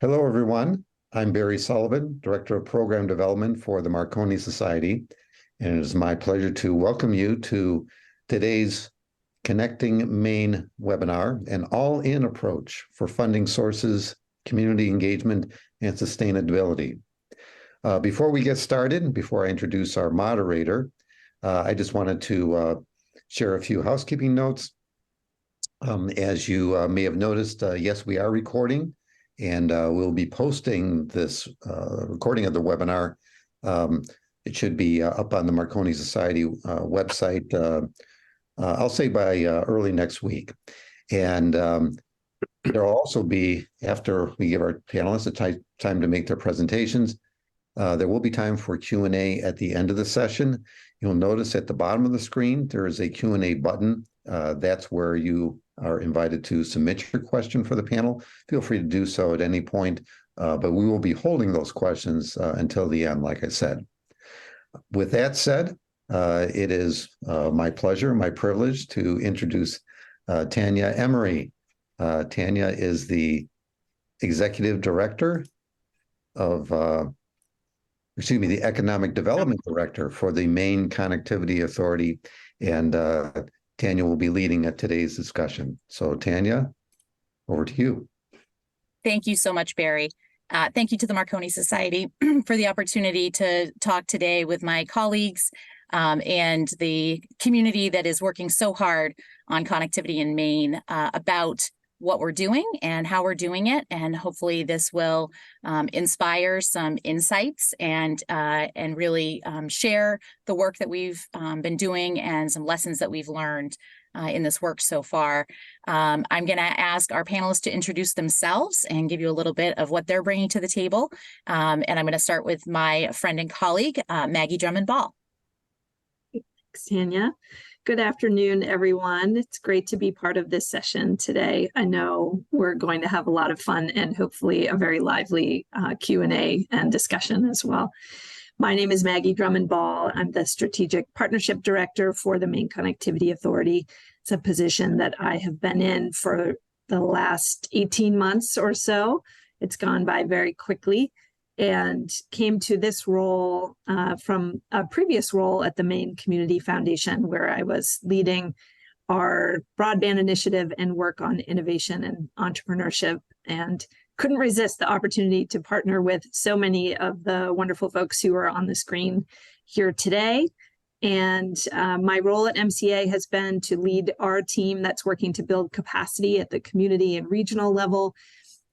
Hello, everyone. I'm Barry Sullivan, Director of Program Development for the Marconi Society, and it is my pleasure to welcome you to today's Connecting Maine webinar, an all-in approach for funding sources, community engagement, and sustainability. Before we get started, before I introduce our moderator, I just wanted to share a few housekeeping notes. As you may have noticed, yes, we are recording, and we'll be posting this recording of the webinar. It should be up on the Marconi Society website, I'll say by early next week. And there will also be, after we give our panelists a time to make their presentations, there will be time for Q&A at the end of the session. You'll notice at the bottom of the screen, there is a Q&A button. That's where you are invited to submit your question for the panel. Feel free to do so at any point, but we will be holding those questions until the end, like I said. With that said, it is my pleasure, my privilege to introduce Tanya Emery. Tanya is the Executive Director of, the Economic Development Director for the Maine Connectivity Authority, and Tanya will be leading at today's discussion. So Tanya, over to you. Thank you so much, Barry. Thank you to the Marconi Society for the opportunity to talk today with my colleagues and the community that is working so hard on connectivity in Maine about what we're doing and how we're doing it. And hopefully this will inspire some insights and really share the work that we've been doing and some lessons that we've learned in this work so far. I'm going to ask our panelists to introduce themselves and give you a little bit of what they're bringing to the table. And I'm going to start with my friend and colleague, Maggie Drummond-Bahl. Thanks, Tanya. Good afternoon, everyone. It's great to be part of this session today. I know we're going to have a lot of fun and hopefully a very lively Q&A and discussion as well. My name is Maggie Drummond-Bahl. I'm the Strategic Partnership Director for the Maine Connectivity Authority. It's a position that I have been in for the last 18 months or so. It's gone by very quickly, and came to this role from a previous role at the Maine Community Foundation, where I was leading our broadband initiative and work on innovation and entrepreneurship, and couldn't resist the opportunity to partner with so many of the wonderful folks who are on the screen here today. And my role at MCA has been to lead our team that's working to build capacity at the community and regional level,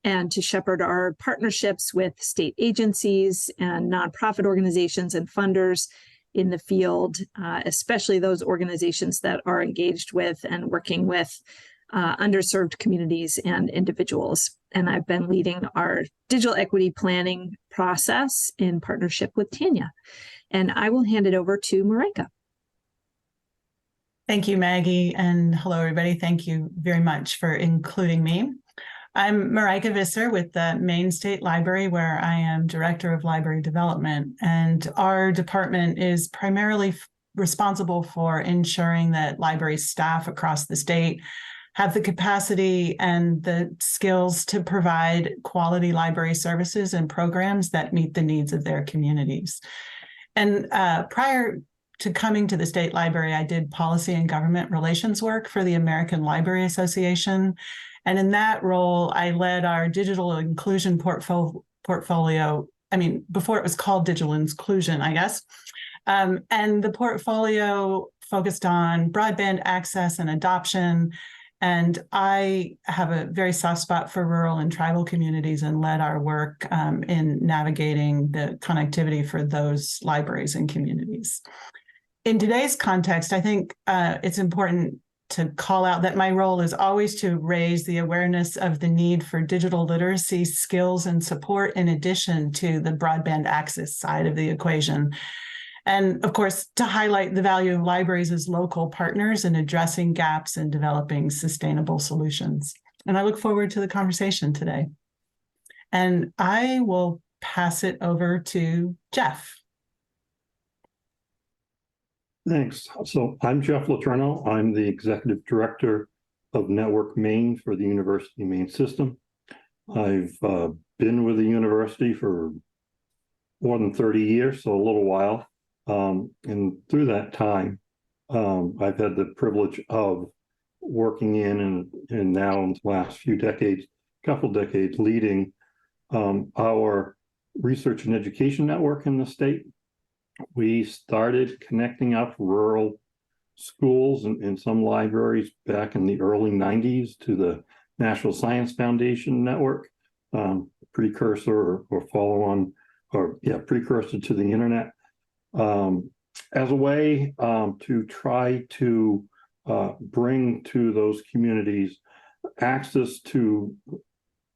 and to shepherd our partnerships with state agencies and nonprofit organizations and funders in the field, especially those organizations that are engaged with and working with underserved communities and individuals. And I've been leading our digital equity planning process in partnership with Tanya. And I will hand it over to Marijke. Thank you, Maggie, and hello, everybody. Thank you very much for including me. I'm Marijke Visser with the Maine State Library, where I am Director of Library Development, and our department is primarily responsible for ensuring that library staff across the state have the capacity and the skills to provide quality library services and programs that meet the needs of their communities. And prior to coming to the State Library, I did policy and government relations work for the American Library Association. And in that role, I led our digital inclusion portfolio. I mean, before it was called digital inclusion, I guess. And the portfolio focused on broadband access and adoption. And I have a very soft spot for rural and tribal communities and led our work in navigating the connectivity for those libraries and communities. In today's context, I think it's important to call out that my role is always to raise the awareness of the need for digital literacy skills and support in addition to the broadband access side of the equation. And of course, to highlight the value of libraries as local partners in addressing gaps and developing sustainable solutions. And I look forward to the conversation today. And I will pass it over to Jeff. Thanks. So I'm Jeff Letourneau. I'm the Executive Director of Networkmaine for the University of Maine system. I've been with the university for more than 30 years, so a little while. And through that time, I've had the privilege of working in and now in the last few decades, couple decades, leading our research and education network in the state. We started connecting up rural schools and some libraries back in the early 90s to the National Science Foundation network, precursor or follow on, precursor to the internet, as a way to try to bring to those communities access to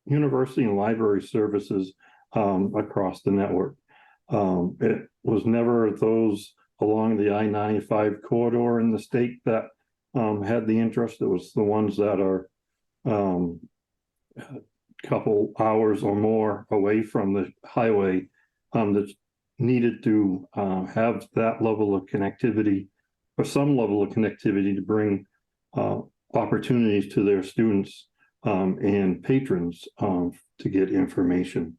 university and library services across the network. It was never those along the I-95 corridor in the state that had the interest. It was the ones that are a couple hours or more away from the highway that needed to have that level of connectivity or some level of connectivity to bring opportunities to their students and patrons to get information.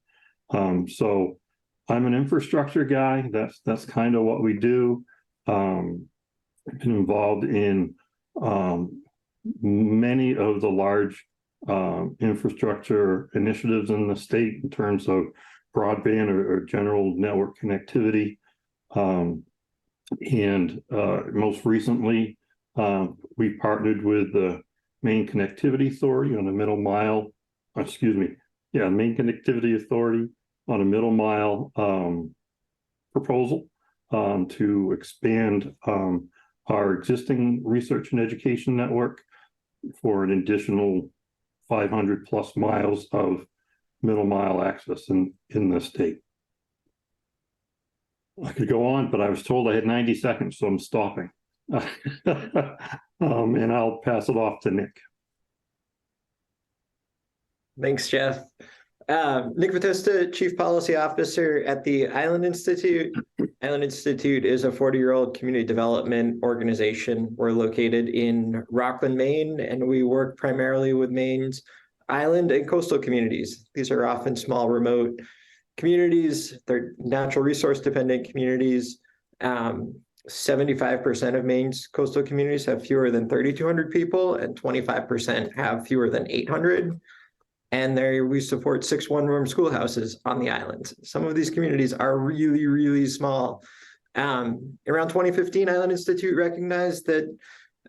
So I'm an infrastructure guy. That's kind of what we do. I've been involved in many of the large infrastructure initiatives in the state in terms of broadband or general network connectivity. And most recently, we partnered with the Maine Connectivity Authority on a middle mile, Maine Connectivity Authority on a middle mile proposal to expand our existing research and education network for an additional 500 plus miles of middle mile access in the state. I could go on, but I was told I had 90 seconds, so I'm stopping. And I'll pass it off to Nick. Thanks, Jeff. Nick Battista, Chief Policy Officer at the Island Institute. Island Institute is a 40-year-old community development organization. We're located in Rockland, Maine, and we work primarily with Maine's island and coastal communities. These are often small, remote communities. They're natural resource dependent communities. 75% of Maine's coastal communities have fewer than 3,200 people, and 25% have fewer than 800. And there we support 6 one-room schoolhouses on the island. Some of these communities are really, really small. Around 2015, Island Institute recognized that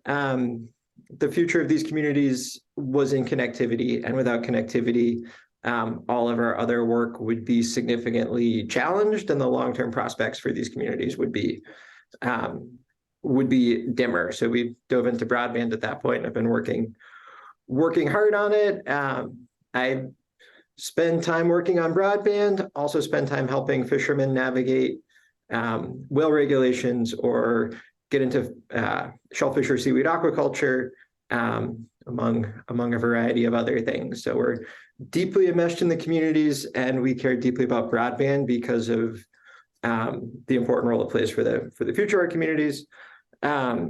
the future of these communities was in connectivity, and without connectivity, all of our other work would be significantly challenged, and the long-term prospects for these communities would be dimmer. So we dove into broadband at that point. I've been working hard on it. I spend time working on broadband, also spend time helping fishermen navigate whale regulations or get into shellfish or seaweed aquaculture, among a variety of other things. So we're deeply enmeshed in the communities, and we care deeply about broadband because of the important role it plays for the future of our communities. I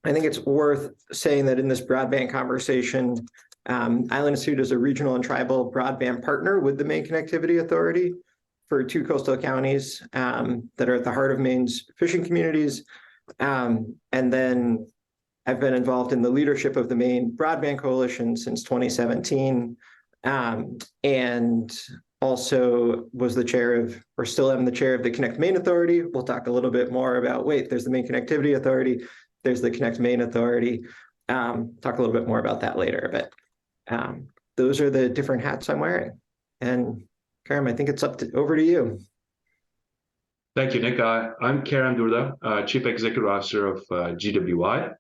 think it's worth saying that in this broadband conversation, Island Institute is a regional and tribal broadband partner with the Maine Connectivity Authority for 2 coastal counties that are at the heart of Maine's fishing communities. And then I've been involved in the leadership of the Maine Broadband Coalition since 2017, and also was the chair of, or still am the chair of the Connect Maine Authority. We'll talk a little bit more about, there's the Maine Connectivity Authority, there's the Connect Maine Authority. Talk a little bit more about that later, but those are the different hats I'm wearing. And Kerem, I think it's over to you. Thank you, Nick. I'm Kerem Durdag, Chief Executive Officer of GWI.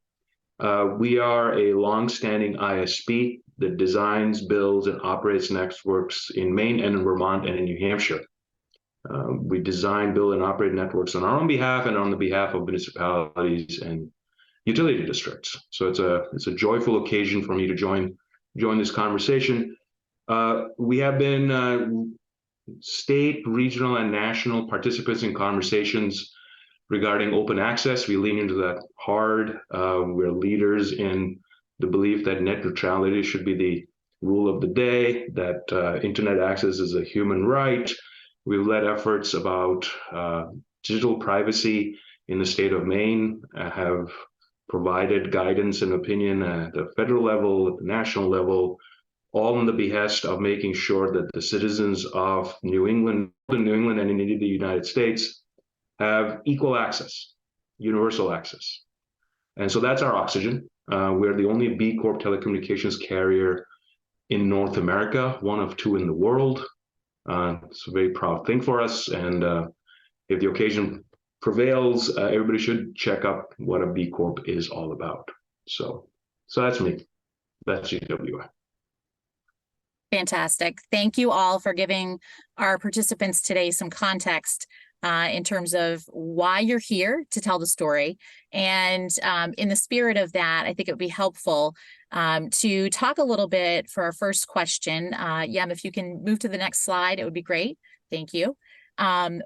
We are a long-standing ISP that designs, builds, and operates networks in Maine and in Vermont and in New Hampshire. We design, build, and operate networks on our own behalf and on the behalf of municipalities and utility districts. So it's a joyful occasion for me to join this conversation. We have been state, regional, and national participants in conversations regarding open access. We lean into that hard. We're leaders in the belief that net neutrality should be rule of the day, that internet access is a human right. We've led efforts about digital privacy in the state of Maine, have provided guidance and opinion at the federal level, at the national level, all in the behest of making sure that the citizens of New England and indeed the United States have equal access, universal access. And so that's our oxygen. We're the only B Corp telecommunications carrier in North America, one of two in the world. It's a very proud thing for us. And if the occasion prevails, everybody should check up what a B Corp is all about. So that's me. That's GWI. Fantastic. Thank you all for giving our participants today some context in terms of why you're here to tell the story. And in the spirit of that, I think it would be helpful to talk a little bit for our first question. Yem, if you can move to the next slide, it would be great. Thank you.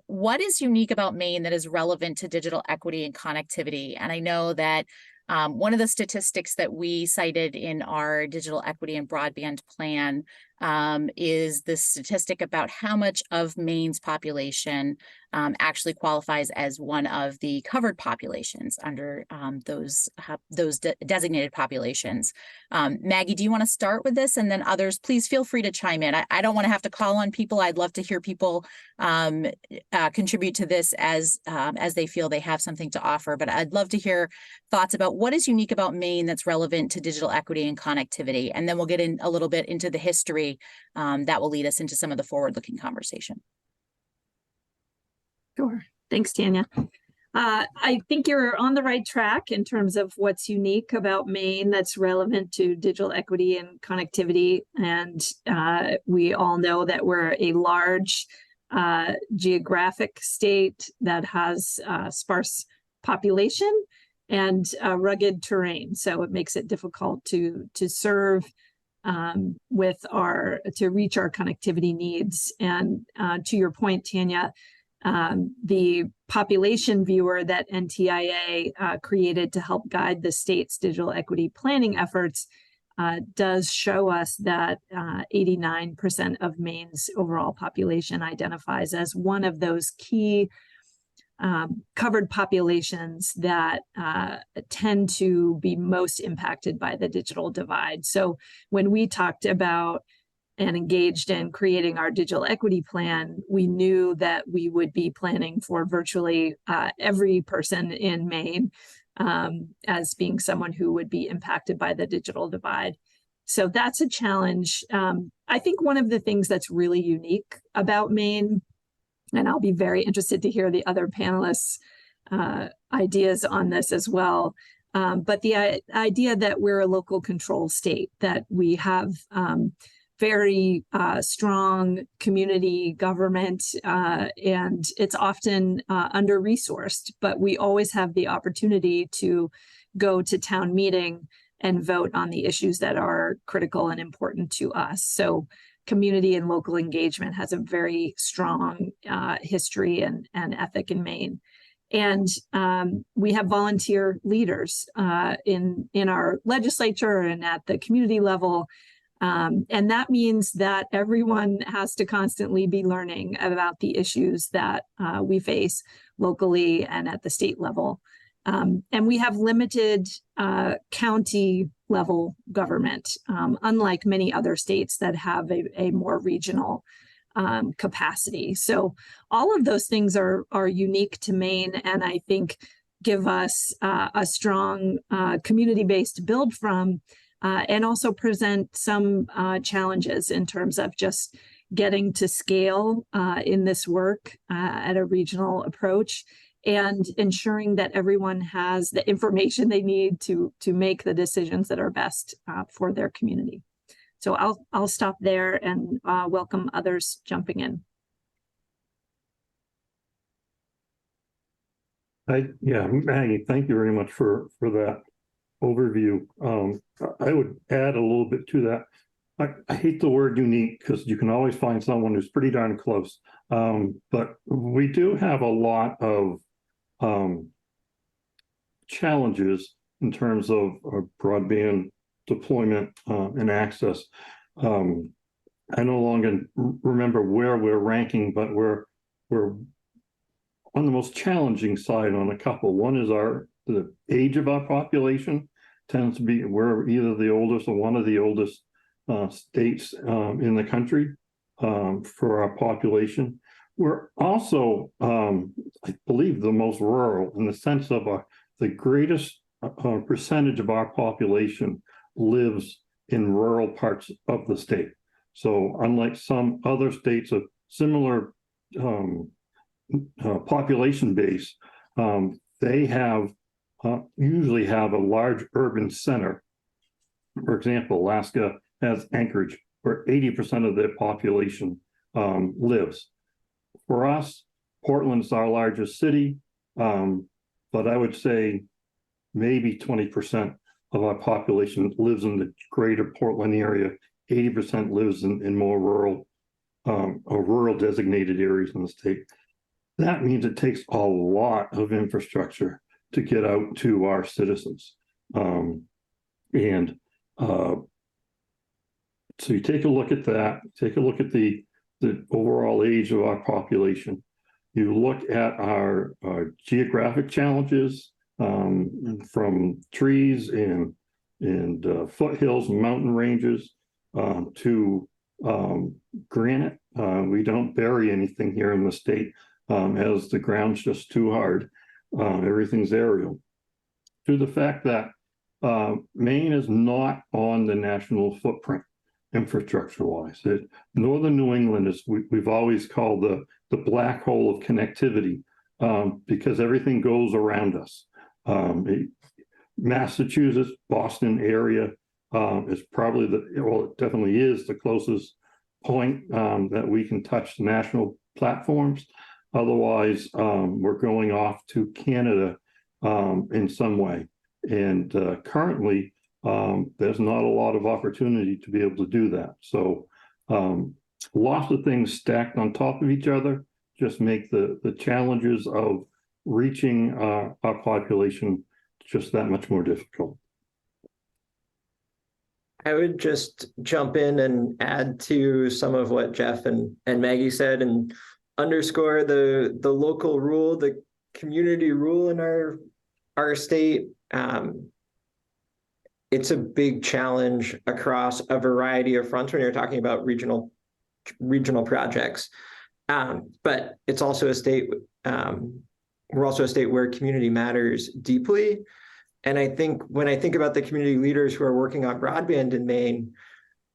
What is unique about Maine that is relevant to digital equity and connectivity? And I know that one of the statistics that we cited in our digital equity and broadband plan is the statistic about how much of Maine's population actually qualifies as one of the covered populations under those designated populations. Maggie, do you want to start with this? And then others, please feel free to chime in. I don't want to have to call on people. I'd love to hear people contribute to this as they feel they have something to offer. But I'd love to hear thoughts about what is unique about Maine that's relevant to digital equity and connectivity. And then we'll get in a little bit into the history that will lead us into some of the forward-looking conversation. Sure. Thanks, Tanya. I think you're on the right track in terms of what's unique about Maine that's relevant to digital equity and connectivity. And we all know that we're a large geographic state that has sparse population and rugged terrain. So it makes it difficult to serve to reach our connectivity needs. And to your point, Tanya, the population viewer that NTIA created to help guide the state's digital equity planning efforts does show us that 89% of Maine's overall population identifies as one of those key covered populations that tend to be most impacted by the digital divide. So when we talked about and engaged in creating our digital equity plan, we knew that we would be planning for virtually every person in Maine as being someone who would be impacted by the digital divide. So that's a challenge. I think one of the things that's really unique about Maine, and I'll be very interested to hear the other panelists' ideas on this as well, but the idea that we're a local control state, that we have very strong community government, and it's often under-resourced, but we always have the opportunity to go to town meeting and vote on the issues that are critical and important to us. So community and local engagement has a very strong history and ethic in Maine. And we have volunteer leaders in our legislature and at the community level. And that means that everyone has to constantly be learning about the issues that we face locally and at the state level. And we have limited county level government, unlike many other states that have a more regional capacity. So all of those things are unique to Maine, and I think give us a strong community base to build from, and also present some challenges in terms of just getting to scale in this work at a regional approach, and ensuring that everyone has the information they need to make the decisions that are best for their community. So I'll stop there and welcome others jumping in. Maggie, thank you very much for that overview. I would add a little bit to that. I hate the word unique because you can always find someone who's pretty darn close. But we do have a lot of challenges in terms of broadband deployment and access. I no longer remember where we're ranking, but we're on the most challenging side on a couple. One is the age of our population tends to be, we're either the oldest or one of the oldest states in the country for our population. We're also, I believe, the most rural in the sense of the greatest percentage of our population lives in rural parts of the state. So unlike some other states of similar population base, they usually have a large urban center. For example, Alaska has Anchorage, where 80% of their population lives. For us, Portland's our largest city, but I would say maybe 20% of our population lives in the greater Portland area. 80% lives in more rural or rural designated areas in the state. That means it takes a lot of infrastructure to get out to our citizens. So you take a look at that, take a look at the overall age of our population. You look at our geographic challenges from trees and foothills and mountain ranges to granite. We don't bury anything here in the state as the ground's just too hard. Everything's aerial. To the fact that Maine is not on the national footprint infrastructure-wise. Northern New England is, we've always called the black hole of connectivity because everything goes around us. Massachusetts, Boston area is probably it definitely is the closest point that we can touch the national platforms. Otherwise, we're going off to Canada in some way. And currently, there's not a lot of opportunity to be able to do that. So lots of things stacked on top of each other just make the challenges of reaching our population just that much more difficult. I would just jump in and add to some of what Jeff and Maggie said and underscore the local rule, the community rule in our state. It's a big challenge across a variety of fronts when you're talking about regional projects. But it's also a state, we're also a state where community matters deeply. And I think when I think about the community leaders who are working on broadband in Maine,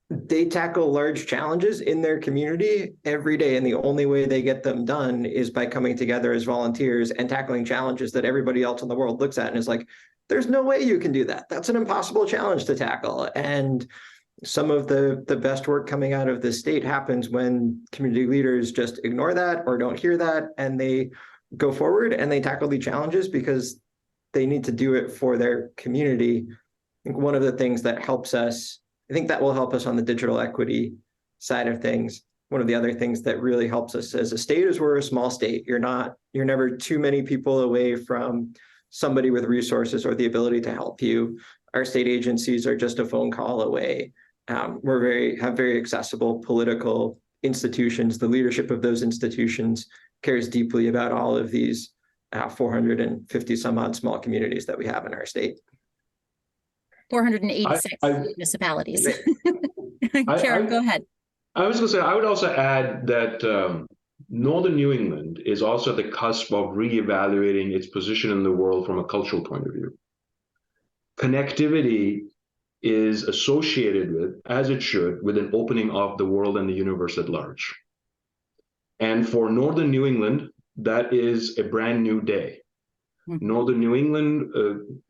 they tackle large challenges in their community every day. And the only way they get them done is by coming together as volunteers and tackling challenges that everybody else in the world looks at and is like, there's no way you can do that. That's an impossible challenge to tackle. And some of the best work coming out of the state happens when community leaders just ignore that or don't hear that, and they go forward and they tackle the challenges because they need to do it for their community. I think one of the things that helps us, I think that will help us on the digital equity side of things. One of the other things that really helps us as a state is we're a small state. You're never too many people away from somebody with resources or the ability to help you. Our state agencies are just a phone call away. We have very accessible political institutions. The leadership of those institutions cares deeply about all of these 450 some odd small communities that we have in our state. 486 municipalities. Kerem, go ahead. I was going to say, I would also add that Northern New England is also at the cusp of reevaluating its position in the world from a cultural point of view. Connectivity is associated with, as it should, with an opening of the world and the universe at large. And for Northern New England, that is a brand new day. Northern New England,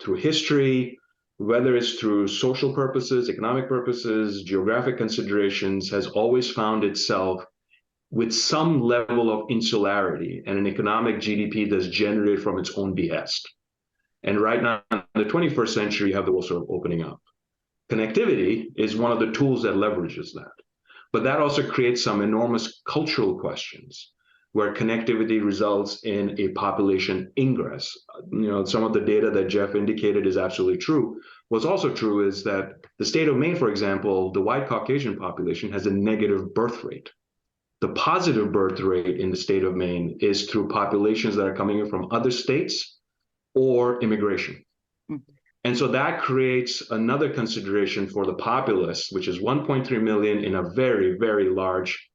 through history, whether it's through social purposes, economic purposes, geographic considerations, has always found itself with some level of insularity and an economic GDP that's generated from its own behest. And right now, in the 21st century, you have the world sort of opening up. Connectivity is one of the tools that leverages that. But that also creates some enormous cultural questions where connectivity results in a population ingress. Some of the data that Jeff indicated is absolutely true. what's also true is that the state of Maine, for example, the white Caucasian population has a negative birth rate. The positive birth rate in the state of Maine is through populations that are coming in from other states or immigration. And so that creates another consideration for the populace, which is 1.3 million in a very, very large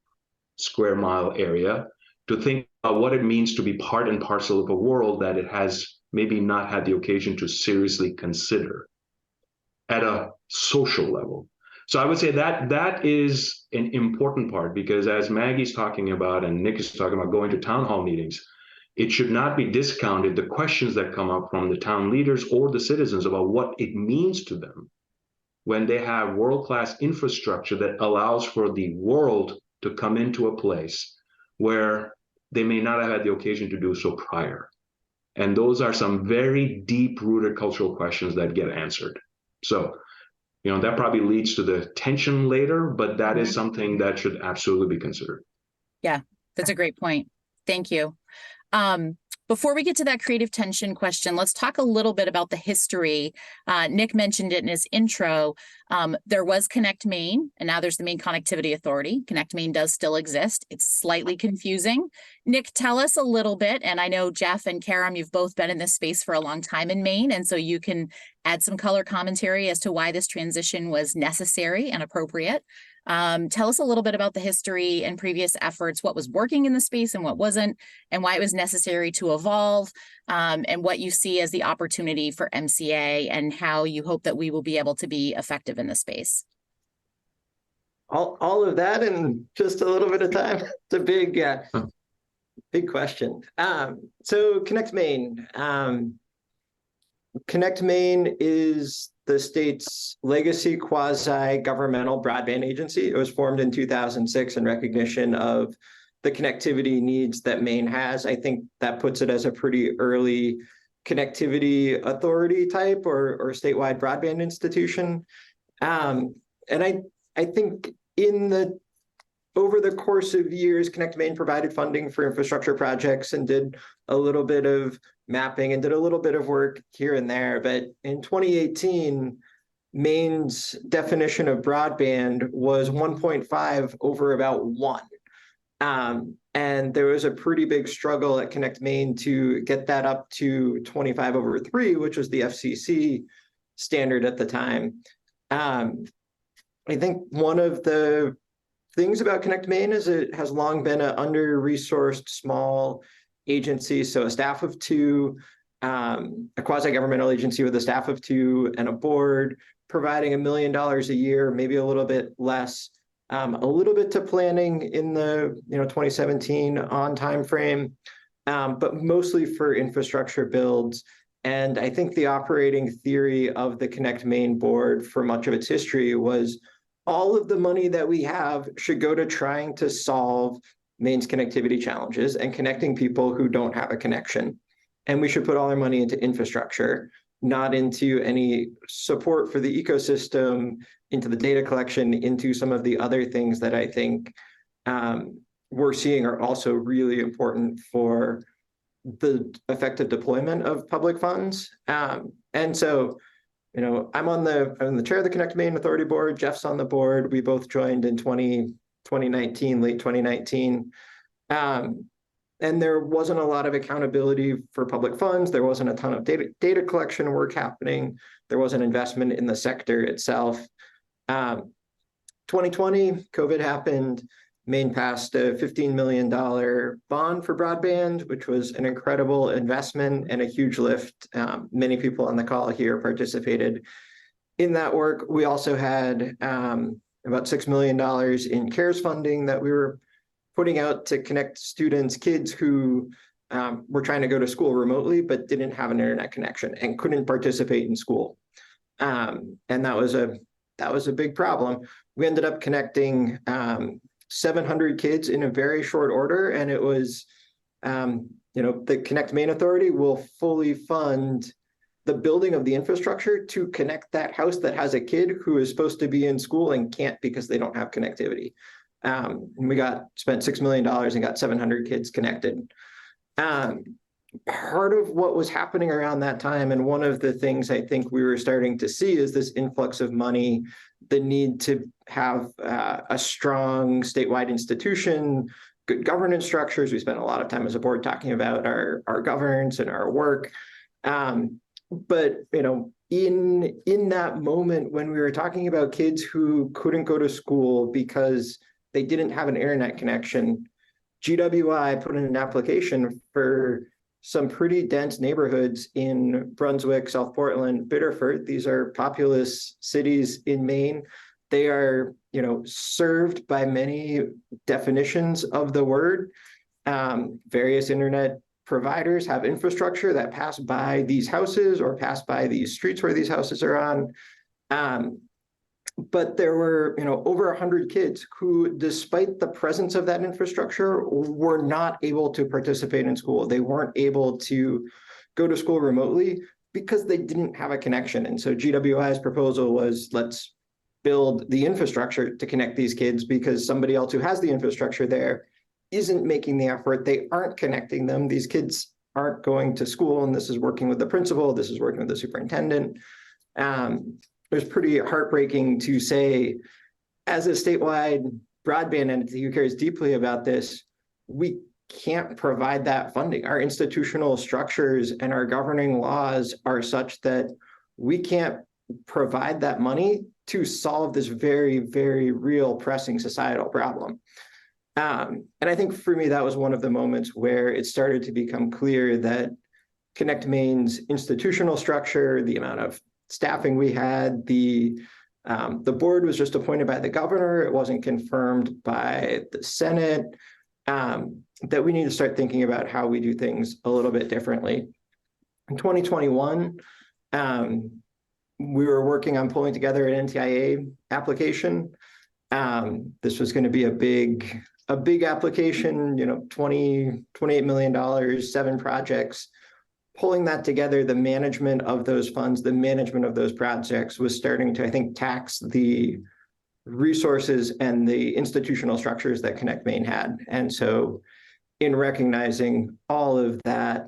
square mile area, to think about what it means to be part and parcel of a world that it has maybe not had the occasion to seriously consider at a social level. So I would say that that is an important part, because as Maggie's talking about and Nick is talking about going to town hall meetings, it should not be discounted, the questions that come up from the town leaders or the citizens about what it means to them when they have world-class infrastructure that allows for the world to come into a place where they may not have had the occasion to do so prior. And those are some very deep-rooted cultural questions that get answered. So, you know, that probably leads to the tension later, but that is something that should absolutely be considered. Yeah, that's a great point. Thank you. Before we get to that creative tension question, let's talk a little bit about the history. Nick mentioned it in his intro. There was ConnectMaine, and now there's the Maine Connectivity Authority. ConnectMaine does still exist. It's slightly confusing. Nick, tell us a little bit, and I know Jeff and Kerem, you've both been in this space for a long time in Maine, and so you can add some color commentary as to why this transition was necessary and appropriate. Tell us a little bit about the history and previous efforts, what was working in the space and what wasn't, and why it was necessary to evolve, and what you see as the opportunity for MCA and how you hope that we will be able to be effective in the space. All of that in just a little bit of time. It's a big, big question. So ConnectMaine. ConnectMaine is the state's legacy quasi-governmental broadband agency. It was formed in 2006 in recognition of the connectivity needs that Maine has. I think that puts it as a pretty early connectivity authority type or statewide broadband institution. And I think over the course of years, ConnectMaine provided funding for infrastructure projects and did a little bit of mapping and did a little bit of work here and there. But in 2018, Maine's definition of broadband was 1.5 over about 1. And there was a pretty big struggle at ConnectMaine to get that up to 25 over 3, which was the FCC standard at the time. I think one of the things about ConnectMaine is it has long been an under-resourced small agency, so a staff of 2, a quasi-governmental agency with a staff of 2 and a board, providing $1 million a year, maybe a little bit less, a little bit to planning in the 2017 on time frame, but mostly for infrastructure builds. And I think the operating theory of the ConnectMaine board for much of its history was all of the money that we have should go to trying to solve Maine's connectivity challenges and connecting people who don't have a connection. And we should put all our money into infrastructure, not into any support for the ecosystem, into the data collection, into some of the other things that I think we're seeing are also really important for the effective deployment of public funds. And so, I'm the chair of the ConnectMaine Authority Board. Jeff's on the board. We both joined in 2019, late 2019. And there wasn't a lot of accountability for public funds. There wasn't a ton of data collection work happening. There wasn't investment in the sector itself. 2020, COVID happened. Maine passed a $15 million bond for broadband, which was an incredible investment and a huge lift. Many people on the call here participated in that work. We also had about $6 million in CARES funding that we were putting out to connect students, kids who were trying to go to school remotely, but didn't have an internet connection and couldn't participate in school. And that was a big problem. We ended up connecting 700 kids in a very short order. And it was, the ConnectMaine Authority will fully fund the building of the infrastructure to connect that house that has a kid who is supposed to be in school and can't because they don't have connectivity. And we spent $6 million and got 700 kids connected. part of what was happening around that time, and one of the things I think we were starting to see, is this influx of money, the need to have a strong statewide institution, good governance structures. We spent a lot of time as a board talking about our governance and our work. But in that moment when we were talking about kids who couldn't go to school because they didn't have an internet connection, GWI put in an application for some pretty dense neighborhoods in Brunswick, South Portland, Biddeford. These are populous cities in Maine. They are, served by many definitions of the word. Various internet providers have infrastructure that pass by these houses or pass by these streets where these houses are on. But there were, over 100 kids who, despite the presence of that infrastructure, were not able to participate in school. They weren't able to go to school remotely because they didn't have a connection. And so GWI's proposal was, let's build the infrastructure to connect these kids, because somebody else who has the infrastructure there isn't making the effort. They aren't connecting them. These kids aren't going to school. And this is working with the principal. This is working with the superintendent. It was pretty heartbreaking to say, as a statewide broadband entity who cares deeply about this, we can't provide that funding. Our institutional structures and our governing laws are such that we can't provide that money to solve this very, very real pressing societal problem. And I think for me, that was one of the moments where it started to become clear that ConnectMaine's institutional structure, the amount of staffing we had, the board was just appointed by the governor. It wasn't confirmed by the Senate. That we need to start thinking about how we do things a little bit differently. In 2021, we were working on pulling together an NTIA application. This was going to be a big application, $28 million, 7 projects. Pulling that together, the management of those funds, the management of those projects was starting to, I think, tax the resources and the institutional structures that ConnectMaine had. And so in recognizing all of that,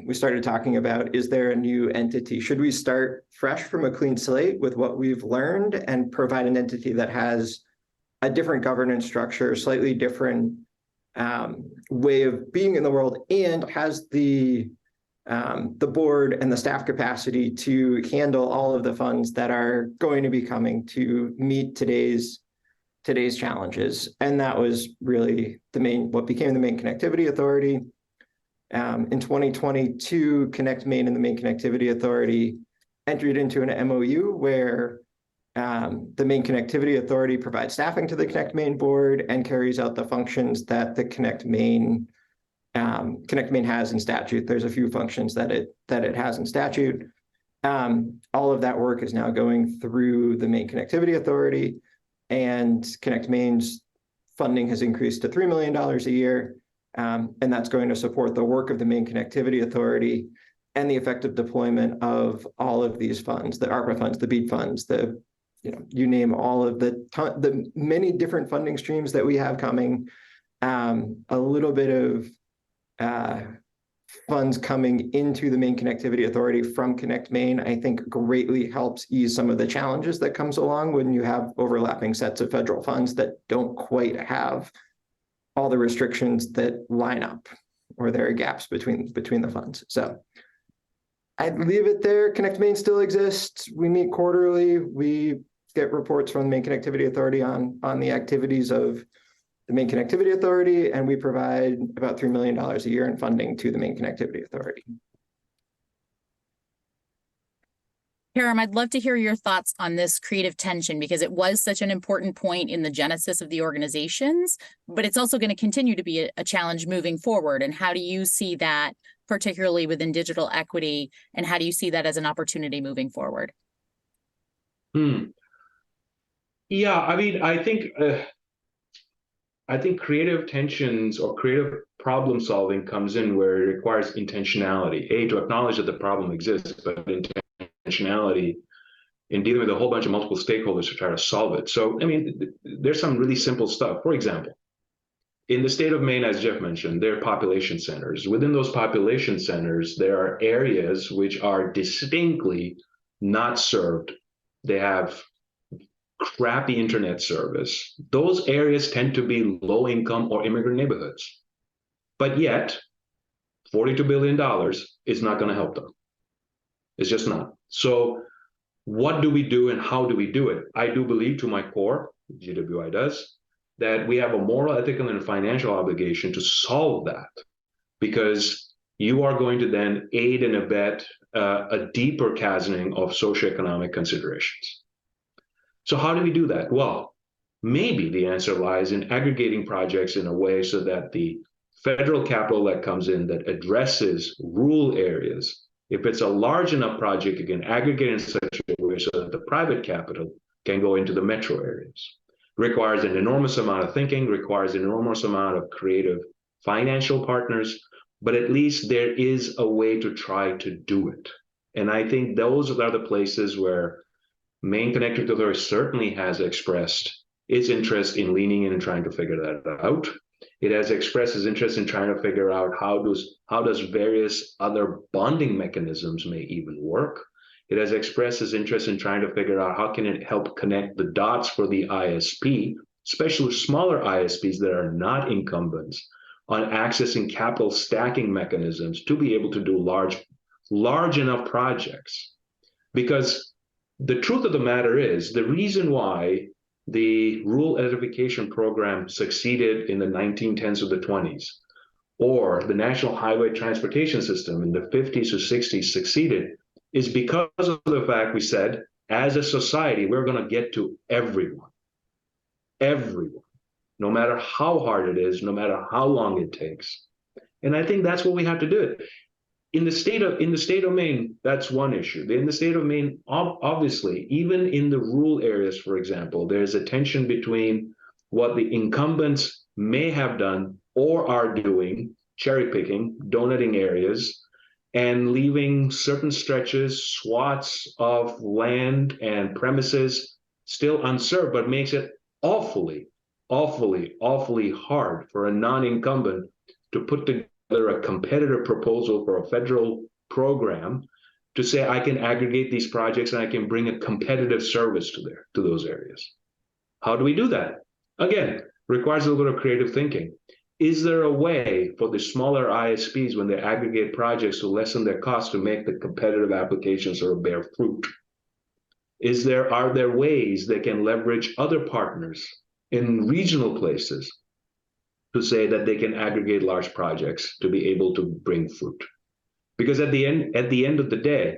we started talking about, is there a new entity? Should we start fresh from a clean slate with what we've learned and provide an entity that has a different governance structure, slightly different way of being in the world, and has the board and the staff capacity to handle all of the funds that are going to be coming to meet today's challenges? And that was really what became the Maine Connectivity Authority. In 2022, ConnectMaine and the Maine Connectivity Authority entered into an MOU where the Maine Connectivity Authority provides staffing to the ConnectMaine board and carries out the functions that the ConnectMaine has in statute. There's a few functions that it has in statute. All of that work is now going through the Maine Connectivity Authority, and ConnectMaine's funding has increased to $3 million a year. And that's going to support the work of the Maine Connectivity Authority and the effective deployment of all of these funds, the ARPA funds, the BEAD funds, you name all of the many different funding streams that we have coming. A little bit of funds coming into the Maine Connectivity Authority from ConnectMaine, I think, greatly helps ease some of the challenges that comes along when you have overlapping sets of federal funds that don't quite have all the restrictions that line up, or there are gaps between the funds. So I'd leave it there. ConnectMaine still exists. We meet quarterly. We get reports from the Maine Connectivity Authority on the activities of the Maine Connectivity Authority, and we provide about $3 million a year in funding to the Maine Connectivity Authority. Kerem, I'd love to hear your thoughts on this creative tension, because it was such an important point in the genesis of the organizations, but it's also going to continue to be a challenge moving forward. And how do you see that, particularly within digital equity, and how do you see that as an opportunity moving forward? Yeah, I mean, I think creative tensions or creative problem solving comes in where it requires intentionality. To acknowledge that the problem exists, but intentionality in dealing with a whole bunch of multiple stakeholders to try to solve it. So, I mean, there's some really simple stuff. For example, in the state of Maine, as Jeff mentioned, there are population centers. Within those population centers, there are areas which are distinctly not served. They have crappy internet service. Those areas tend to be low income or immigrant neighborhoods. But yet, $42 billion is not going to help them. It's just not. So what do we do and how do we do it? I do believe to my core, GWI does, that we have a moral, ethical, and financial obligation to solve that, because you are going to then aid and abet a deeper chasming of socioeconomic considerations. So how do we do that? Well, maybe the answer lies in aggregating projects in a way so that the federal capital that comes in that addresses rural areas, if it's a large enough project, it can aggregate in such a way so that the private capital can go into the metro areas. Requires an enormous amount of thinking, requires an enormous amount of creative financial partners, but at least there is a way to try to do it. And I think those are the places where Maine Connected Authority certainly has expressed its interest in leaning in and trying to figure that out. It has expressed its interest in trying to figure out how does various other bonding mechanisms may even work. It has expressed its interest in trying to figure out how can it help connect the dots for the ISP, especially smaller ISPs that are not incumbents, on accessing capital stacking mechanisms to be able to do large enough projects. Because the truth of the matter is, the reason why the Rural Electrification Program succeeded in the 1910s or the 20s, or the National Highway Transportation System in the 50s or 60s succeeded, is because of the fact we said, as a society, we're going to get to everyone, no matter how hard it is, no matter how long it takes. And I think that's what we have to do. In the state of Maine, that's one issue. In the state of Maine, obviously, even in the rural areas, for example, there's a tension between what the incumbents may have done or are doing, cherry picking, donating areas, and leaving certain stretches, swaths of land and premises still unserved, but makes it awfully hard for a non-incumbent to put together a competitive proposal for a federal program to say, I can aggregate these projects and I can bring a competitive service to those areas. How do we do that? Again, requires a little bit of creative thinking. Is there a way for the smaller ISPs, when they aggregate projects, to lessen their costs to make the competitive applications sort of bear fruit? Are there ways they can leverage other partners in regional places to say that they can aggregate large projects to be able to bring fruit? Because at the end of the day,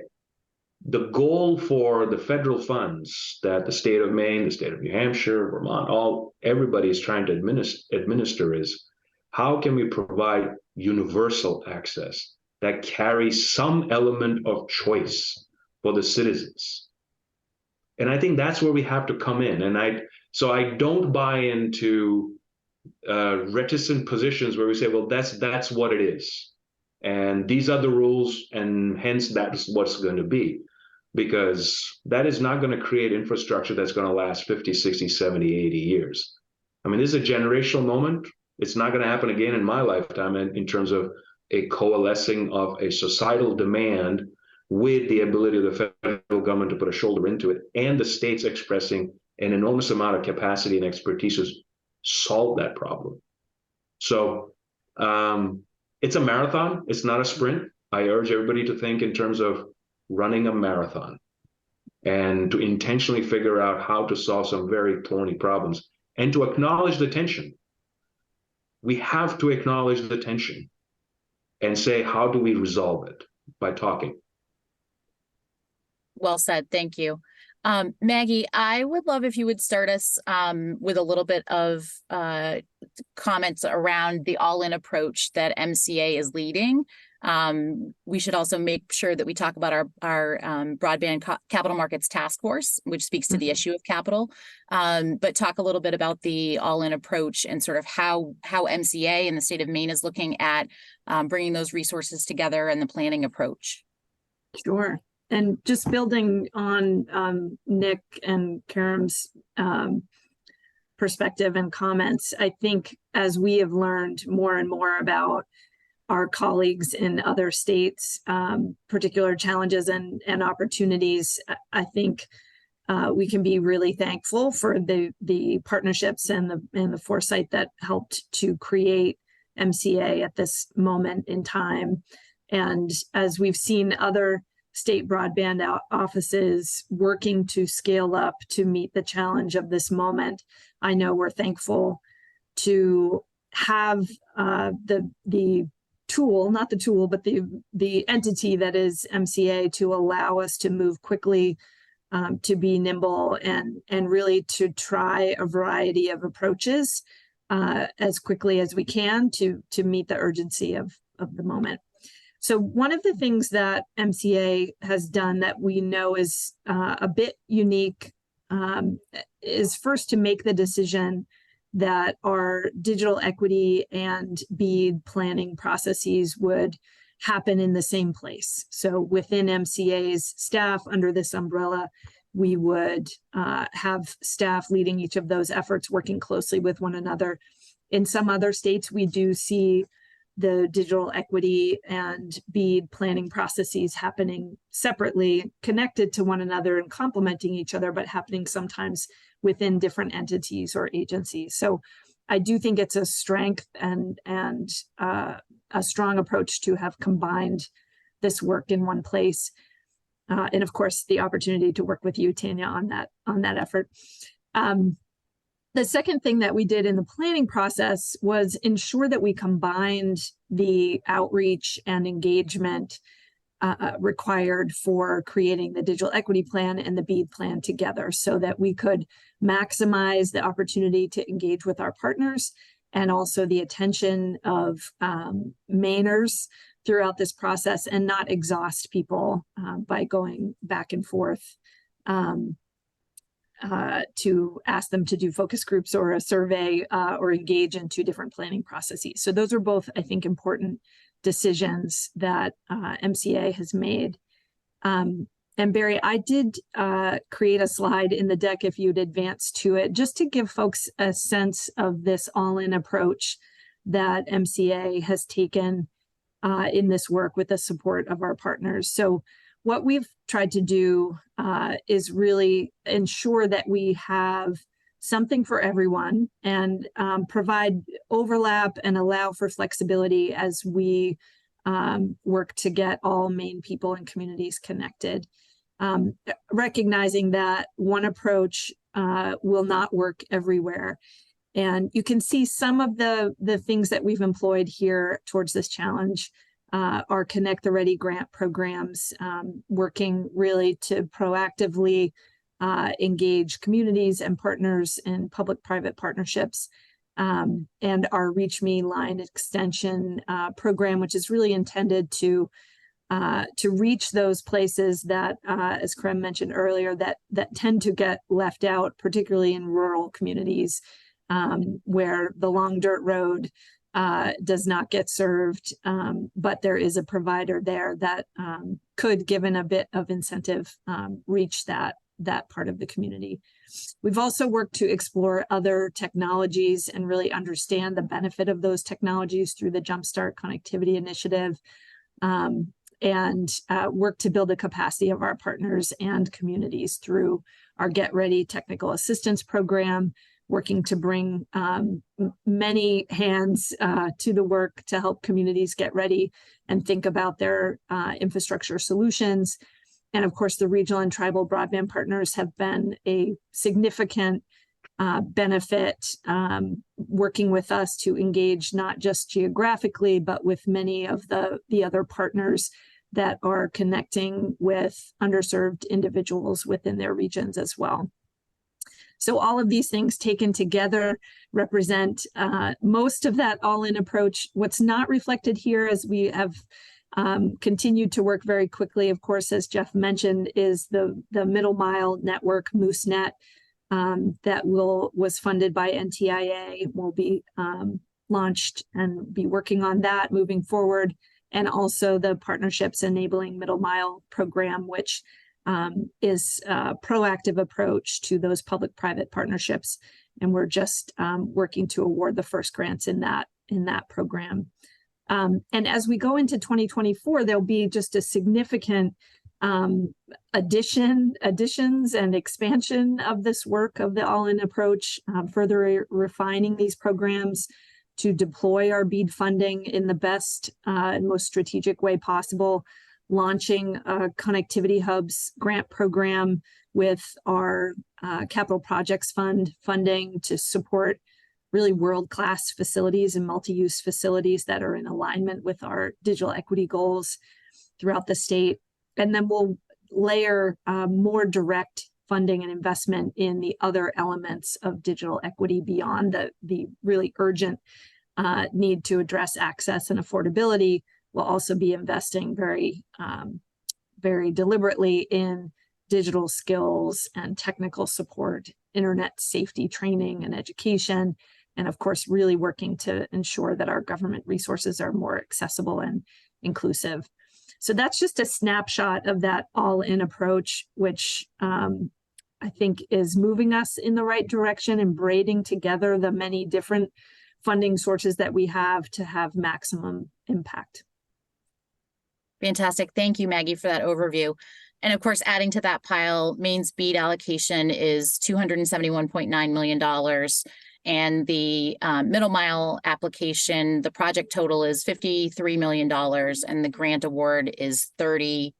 the goal for the federal funds that the state of Maine, the state of New Hampshire, Vermont, everybody is trying to administer is, how can we provide universal access that carries some element of choice for the citizens? And I think that's where we have to come in. And I don't buy into reticent positions where we say, well, that's what it is. And these are the rules, and hence that's what's going to be. Because that is not going to create infrastructure that's going to last 50, 60, 70, 80 years. I mean, this is a generational moment. It's not going to happen again in my lifetime in terms of a coalescing of a societal demand with the ability of the federal government to put a shoulder into it, and the states expressing an enormous amount of capacity and expertise to solve that problem. So it's a marathon. It's not a sprint. I urge everybody to think in terms of running a marathon and to intentionally figure out how to solve some very thorny problems and to acknowledge the tension. We have to acknowledge the tension and say, how do we resolve it? By talking. Well said. Thank you. Maggie, I would love if you would start us with a little bit of comments around the all-in approach that MCA is leading. We should also make sure that we talk about our broadband capital markets task force, which speaks to the issue of capital, but talk a little bit about the all-in approach and sort of how MCA in the state of Maine is looking at bringing those resources together and the planning approach. Sure. And just building on Nick and Kerem's perspective and comments. I think as we have learned more and more about our colleagues in other states, particular challenges and opportunities, I think we can be really thankful for the partnerships and the foresight that helped to create MCA at this moment in time. And as we've seen other state broadband offices working to scale up to meet the challenge of this moment, I know we're thankful to have the tool, not the tool, but the entity that is MCA to allow us to move quickly, to be nimble and really to try a variety of approaches as quickly as we can to meet the urgency of the moment. So one of the things that MCA has done that we know is a bit unique is first to make the decision that our digital equity and BEAD planning processes would happen in the same place. So within MCA's staff under this umbrella, we would have staff leading each of those efforts, working closely with one another. In some other states, we do see the digital equity and BEAD planning processes happening separately, connected to one another and complementing each other, but happening sometimes within different entities or agencies. So I do think it's a strength and a strong approach to have combined this work in one place. And of course, the opportunity to work with you, Tanya, on that effort. The second thing that we did in the planning process was ensure that we combined the outreach and engagement required for creating the digital equity plan and the BEAD plan together so that we could maximize the opportunity to engage with our partners and also the attention of Mainers throughout this process and not exhaust people by going back and forth to ask them to do focus groups or a survey or engage in two different planning processes. So those are both, I think, important decisions that MCA has made. And Barry, I did create a slide in the deck if you'd advance to it, just to give folks a sense of this all-in approach that MCA has taken in this work with the support of our partners. So what we've tried to do is really ensure that we have something for everyone and provide overlap and allow for flexibility as we work to get all Maine people and communities connected. Recognizing that one approach will not work everywhere. And you can see some of the things that we've employed here towards this challenge. Our Connect the Ready grant programs, working really to proactively engage communities and partners in public-private partnerships, and our Reach Me line extension program, which is really intended to reach those places that, as Kerem mentioned earlier, that tend to get left out, particularly in rural communities where the long dirt road does not get served, but there is a provider there that could, given a bit of incentive, reach that part of the community. We've also worked to explore other technologies and really understand the benefit of those technologies through the Jumpstart Connectivity Initiative, and work to build the capacity of our partners and communities through our Get Ready Technical Assistance Program, working to bring many hands to the work to help communities get ready and think about their infrastructure solutions. And of course, the regional and tribal broadband partners have been a significant benefit, working with us to engage not just geographically, but with many of the other partners that are connecting with underserved individuals within their regions as well. So all of these things taken together represent most of that all-in approach. What's not reflected here, as we have continued to work very quickly, of course, as Jeff mentioned, is the middle mile network, MooseNet, that was funded by NTIA, will be launched and be working on that moving forward. And also the Partnerships Enabling Middle Mile program, which is a proactive approach to those public-private partnerships and we're just working to award the first grants in that program. And as we go into 2024, there'll be just a significant additions and expansion of this work of the all-in approach, further refining these programs to deploy our BEAD funding in the best and most strategic way possible, launching a Connectivity Hubs grant program with our Capital Projects Fund funding to support really world-class facilities and multi-use facilities that are in alignment with our digital equity goals throughout the state. And then we'll layer more direct funding and investment in the other elements of digital equity beyond the really urgent need to address access and affordability. We'll also be investing very deliberately in digital skills and technical support, internet safety training and education, and of course, really working to ensure that our government resources are more accessible and inclusive. So that's just a snapshot of that all-in approach, which I think is moving us in the right direction and braiding together the many different funding sources that we have to have maximum impact. Fantastic. Thank you, Maggie, for that overview. And of course, adding to that pile, Maine's BEAD allocation is $271.9 million. And the middle mile application, the project total is $53 million, and the grant award is $32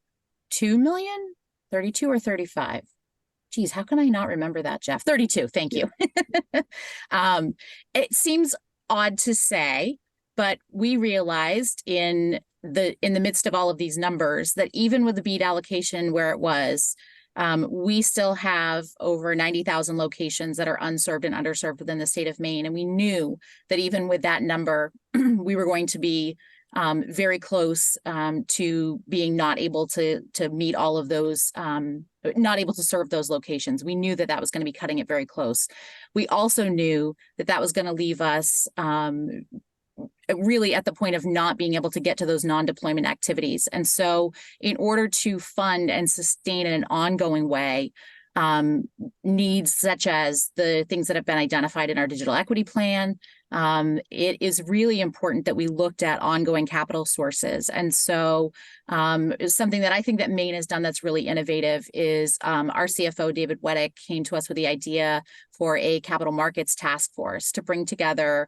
million? 32 or 35? Geez, how can I not remember that, Jeff? 32, thank you. It seems odd to say, but we realized in the midst of all of these numbers that even with the BEAD allocation where it was, we still have over 90,000 locations that are unserved and underserved within the state of Maine. And we knew that even with that number, we were going to be very close to being not able to meet all of those, not able to serve those locations. We knew that that was going to be cutting it very close. We also knew that that was going to leave us really at the point of not being able to get to those non-deployment activities. And so in order to fund and sustain in an ongoing way, needs such as the things that have been identified in our digital equity plan, it is really important that we looked at ongoing capital sources. And so something that I think that Maine has done that's really innovative is our CFO, David Weddick, came to us with the idea for a capital markets task force to bring together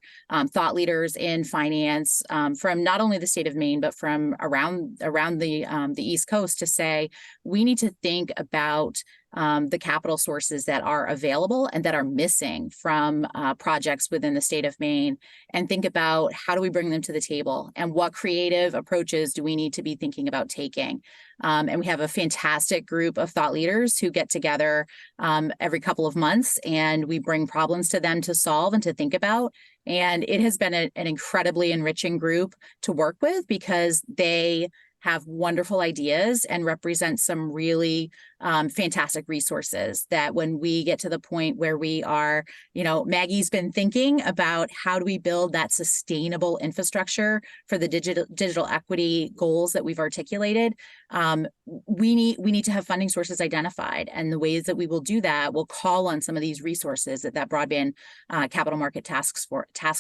thought leaders in finance from not only the state of Maine, but from around the East Coast to say, we need to think about the capital sources that are available and that are missing from projects within the state of Maine, and think about how do we bring them to the table and what creative approaches do we need to be thinking about taking. And we have a fantastic group of thought leaders who get together every couple of months, and we bring problems to them to solve and to think about. And it has been an incredibly enriching group to work with because they have wonderful ideas and represent some really fantastic resources that when we get to the point where we are, Maggie's been thinking about how do we build that sustainable infrastructure for the digital equity goals that we've articulated. We need to have funding sources identified, and the ways that we will do that will call on some of these resources that broadband capital market task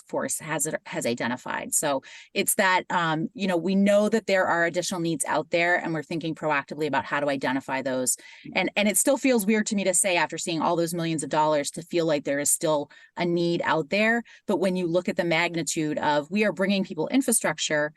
force has identified. So it's that, we know that there are additional needs out there, and we're thinking proactively about how to identify those. And it still feels weird to me to say, after seeing all those millions of dollars, to feel like there is still a need out there. But when you look at the magnitude of, we are bringing people infrastructure,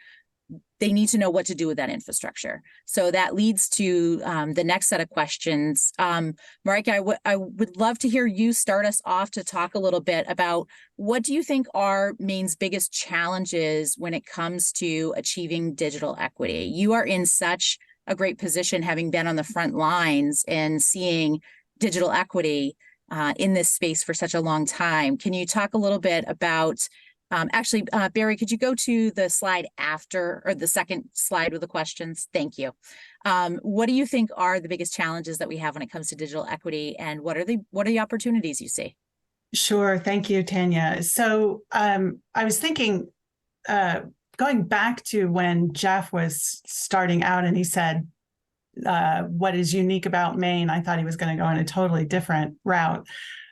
they need to know what to do with that infrastructure. So that leads to the next set of questions. Marijke, I would love to hear you start us off to talk a little bit about what do you think are Maine's biggest challenges when it comes to achieving digital equity? You are in such a great position, having been on the front lines and seeing digital equity in this space for such a long time. Can you talk a little bit about Barry, could you go to the slide after, or the second slide with the questions? Thank you. What do you think are the biggest challenges that we have when it comes to digital equity, and what are the opportunities you see? Sure. Thank you, Tanya. So I was thinking, going back to when Jeff was starting out and he said, what is unique about Maine? I thought he was going to go in a totally different route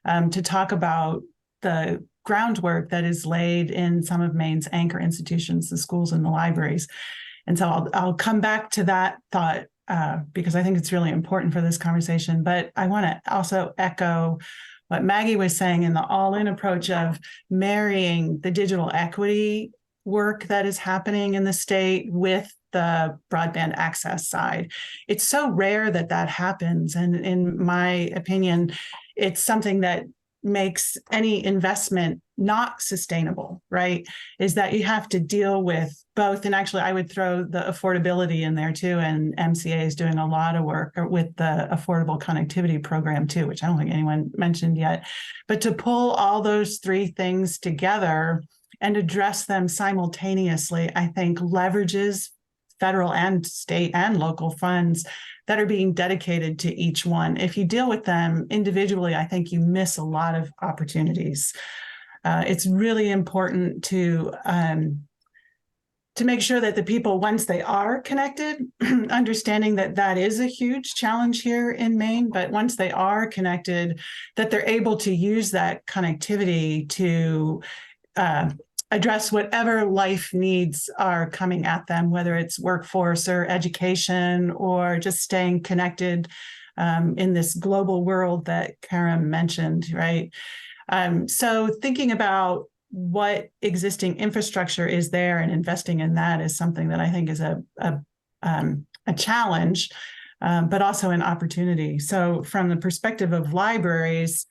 to talk about the groundwork that is laid in some of Maine's anchor institutions, the schools and the libraries. And so I'll come back to that thought because I think it's really important for this conversation. But I want to also echo what Maggie was saying in the all-in approach of marrying the digital equity work that is happening in the state with the broadband access side. It's so rare that that happens. And in my opinion, it's something that makes any investment not sustainable, right? Is that you have to deal with both. And actually, I would throw the affordability in there too. And MCA is doing a lot of work with the Affordable Connectivity Program too, which I don't think anyone mentioned yet. But to pull all those three things together and address them simultaneously, I think leverages federal and state and local funds that are being dedicated to each one. If you deal with them individually, I think you miss a lot of opportunities. It's really important to make sure that the people, once they are connected, understanding that that is a huge challenge here in Maine, but once they are connected, that they're able to use that connectivity to address whatever life needs are coming at them, whether it's workforce or education or just staying connected in this global world that Kerem mentioned, right? So thinking about what existing infrastructure is there and investing in that is something that I think is a challenge, but also an opportunity. So from the perspective of libraries,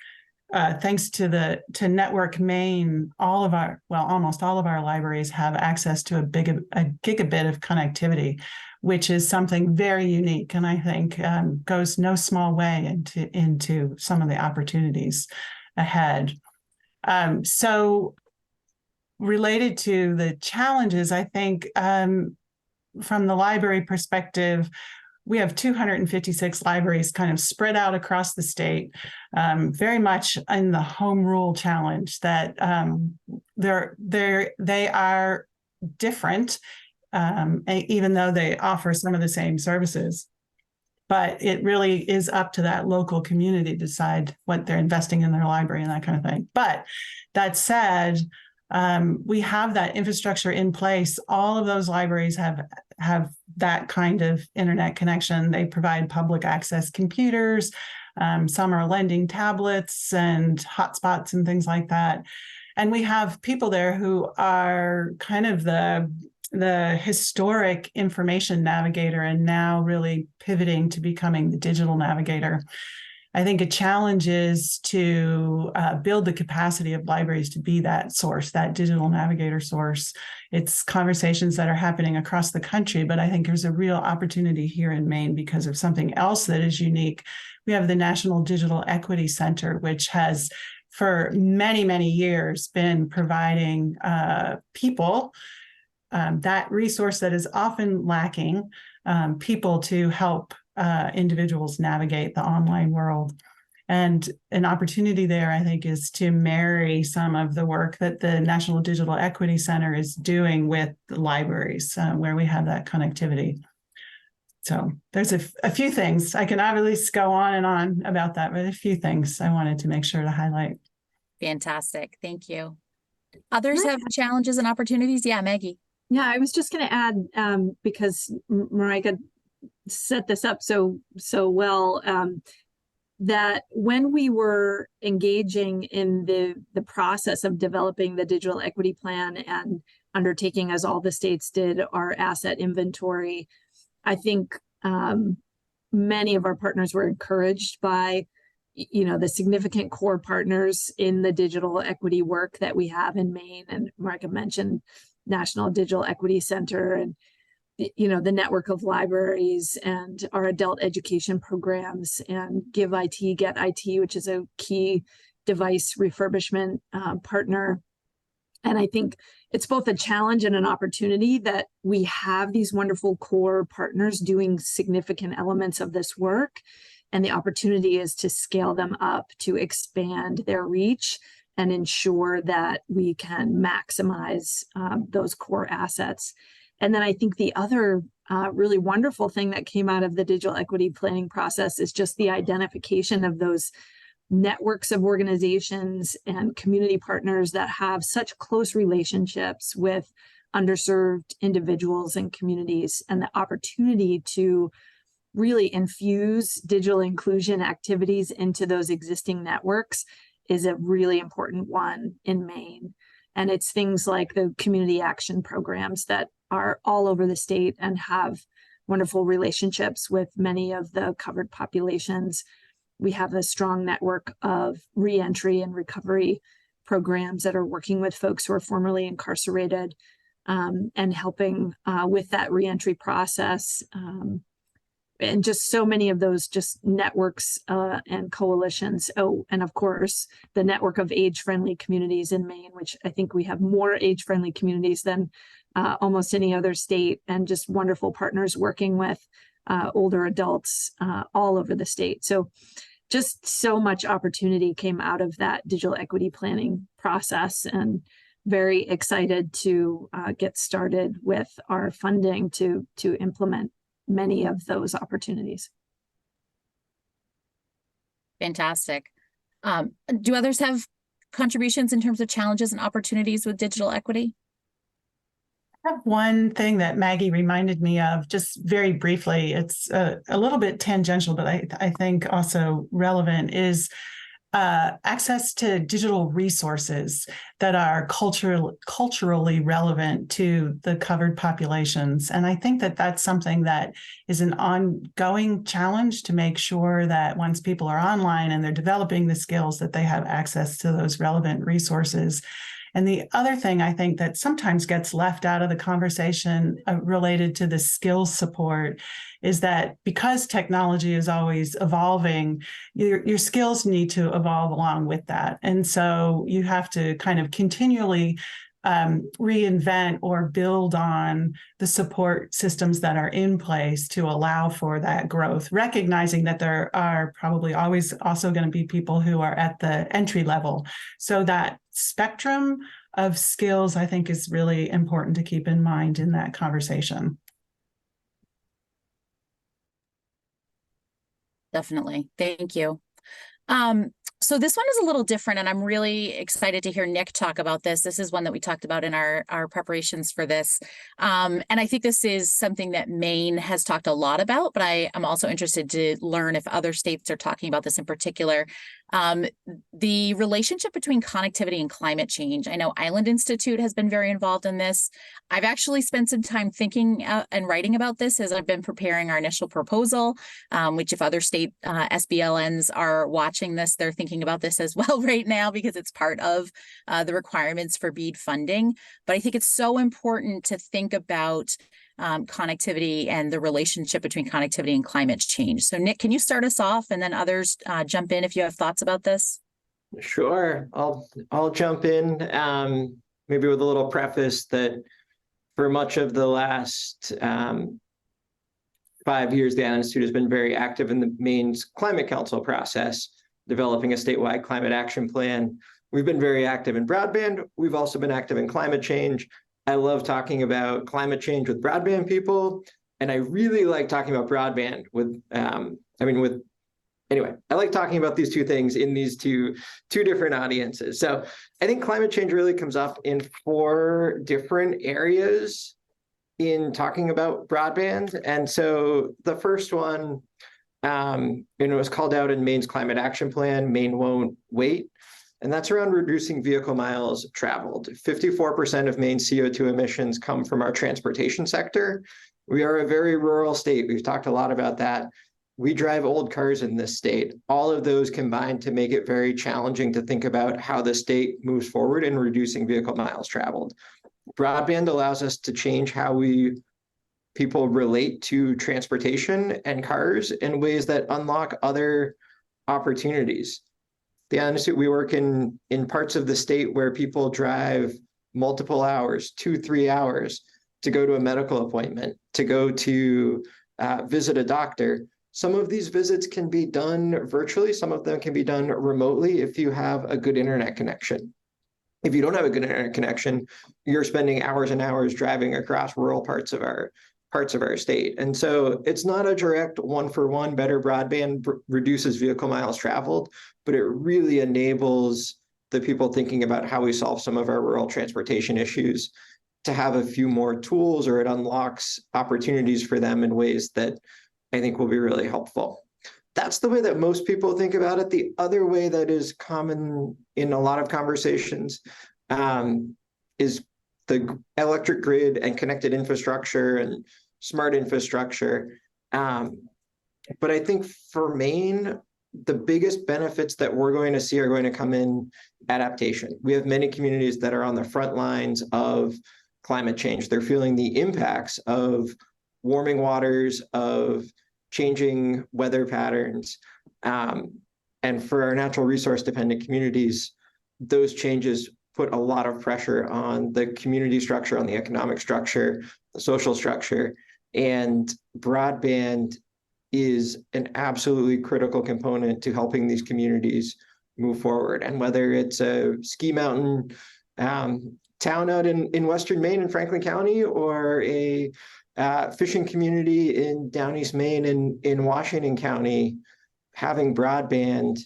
thanks to Networkmaine, almost all of our libraries have access to a gigabit of connectivity, which is something very unique, and I think goes no small way into some of the opportunities ahead. So related to the challenges, I think from the library perspective, we have 256 libraries kind of spread out across the state, very much in the home rule challenge that they are different, even though they offer some of the same services. But it really is up to that local community to decide what they're investing in their library and that kind of thing. But that said, we have that infrastructure in place. All of those libraries have that kind of internet connection. They provide public access computers. Some are lending tablets and hotspots and things like that. And we have people there who are kind of the historic information navigator and now really pivoting to becoming the digital navigator. I think a challenge is to build the capacity of libraries to be that source, that digital navigator source. It's conversations that are happening across the country, but I think there's a real opportunity here in Maine because of something else that is unique. We have the National Digital Equity Center, which has for many, many years been providing people that resource that is often lacking, people to help individuals navigate the online world. And an opportunity there, I think, is to marry some of the work that the National Digital Equity Center is doing with the libraries, where we have that connectivity. So there's a few things. I can obviously go on and on about that, but a few things I wanted to make sure to highlight. Fantastic. Thank you. Others have challenges and opportunities? Yeah, Maggie. Yeah, I was just going to add, because Marijke set this up so well, that when we were engaging in the process of developing the digital equity plan and undertaking, as all the states did, our asset inventory, I think many of our partners were encouraged by the significant core partners in the digital equity work that we have in Maine. And Marijke mentioned National Digital Equity Center and the network of libraries and our adult education programs and Give IT, Get IT, which is a key device refurbishment partner. And I think it's both a challenge and an opportunity that we have these wonderful core partners doing significant elements of this work. And the opportunity is to scale them up, to expand their reach and ensure that we can maximize those core assets. And then I think the other really wonderful thing that came out of the digital equity planning process is just the identification of those networks of organizations and community partners that have such close relationships with underserved individuals and communities, and the opportunity to really infuse digital inclusion activities into those existing networks is a really important one in Maine. And it's things like the community action programs that are all over the state and have wonderful relationships with many of the covered populations. We have a strong network of reentry and recovery programs that are working with folks who are formerly incarcerated, and helping with that reentry process. And just so many of those just networks and coalitions. Oh, and of course, the network of age-friendly communities in Maine, which I think we have more age-friendly communities than almost any other state, and just wonderful partners working with older adults all over the state. So just so much opportunity came out of that digital equity planning process, and very excited to get started with our funding to implement many of those opportunities. Fantastic. Do others have contributions in terms of challenges and opportunities with digital equity? I have one thing that Maggie reminded me of, just very briefly. It's a little bit tangential, but I think also relevant, is access to digital resources that are culturally relevant to the covered populations. And I think that that's something that is an ongoing challenge, to make sure that once people are online and they're developing the skills, that they have access to those relevant resources. And the other thing I think that sometimes gets left out of the conversation related to the skills support is that because technology is always evolving, your skills need to evolve along with that. And so you have to kind of continually reinvent or build on the support systems that are in place to allow for that growth, recognizing that there are probably always also going to be people who are at the entry level. So that spectrum of skills, I think, is really important to keep in mind in that conversation. Definitely. Thank you. So this one is a little different, and I'm really excited to hear Nick talk about this. This is one that we talked about in our preparations for this. And I think this is something that Maine has talked a lot about, but I'm also interested to learn if other states are talking about this in particular. The relationship between connectivity and climate change. I know Island Institute has been very involved in this. I've actually spent some time thinking and writing about this as I've been preparing our initial proposal, which if other state SBLNs are watching this, they're thinking about this as well right now, because it's part of the requirements for BEAD funding. But I think it's so important to think about connectivity and the relationship between connectivity and climate change. So Nick, can you start us off, and then others jump in if you have thoughts about this? Sure, I'll jump in, maybe with a little preface that for much of the last 5 years, the Island Institute has been very active in the Maine's Climate Council process, developing a statewide climate action plan. We've been very active in broadband. We've also been active in climate change. I love talking about climate change with broadband people, and I really like talking about broadband with, anyway, I like talking about these two things in these two different audiences. So I think climate change really comes up in 4 different areas in talking about broadband. And so the first one, it was called out in Maine's Climate Action Plan, Maine Won't Wait. And that's around reducing vehicle miles traveled. 54% of Maine's CO2 emissions come from our transportation sector. We are a very rural state. We've talked a lot about that. We drive old cars in this state. All of those combine to make it very challenging to think about how the state moves forward in reducing vehicle miles traveled. Broadband allows us to change how people relate to transportation and cars in ways that unlock other opportunities. The Island Institute, we work in parts of the state where people drive multiple hours, 2-3 hours, to go to a medical appointment, to go to visit a doctor. Some of these visits can be done virtually. Some of them can be done remotely if you have a good internet connection. If you don't have a good internet connection, you're spending hours and hours driving across rural parts of our parts of our state. And so it's not a direct one-for-one better broadband reduces vehicle miles traveled, but it really enables the people thinking about how we solve some of our rural transportation issues to have a few more tools, or it unlocks opportunities for them in ways that I think will be really helpful. That's the way that most people think about it. The other way that is common in a lot of conversations is the electric grid and connected infrastructure and smart infrastructure. But I think for Maine, the biggest benefits that we're going to see are going to come in adaptation. We have many communities that are on the front lines of climate change. They're feeling the impacts of warming waters, of changing weather patterns. And for our natural resource dependent communities, those changes put a lot of pressure on the community structure, on the economic structure, the social structure, and broadband is an absolutely critical component to helping these communities move forward. And whether it's a ski mountain town out in Western Maine in Franklin County, or a fishing community in Down East Maine in Washington County, having broadband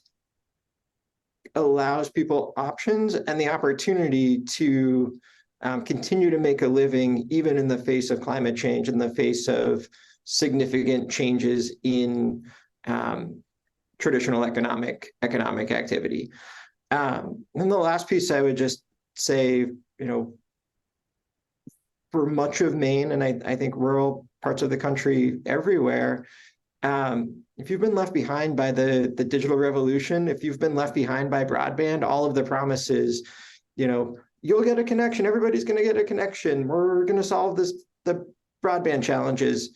allows people options and the opportunity to continue to make a living, even in the face of climate change, in the face of significant changes in traditional economic activity. And the last piece I would just say, for much of Maine, and I think rural parts of the country everywhere, if you've been left behind by the digital revolution, if you've been left behind by broadband, all of the promises, you'll get a connection, everybody's going to get a connection, we're going to solve the broadband challenges.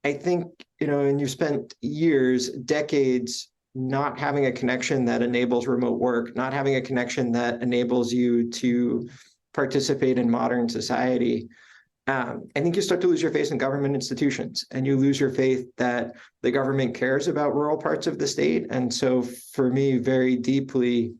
I think, and you've spent years, decades, not having a connection that enables remote work, not having a connection that enables you to participate in modern society. I think you start to lose your faith in government institutions, and you lose your faith that the government cares about rural parts of the state. And so for me, very deeply,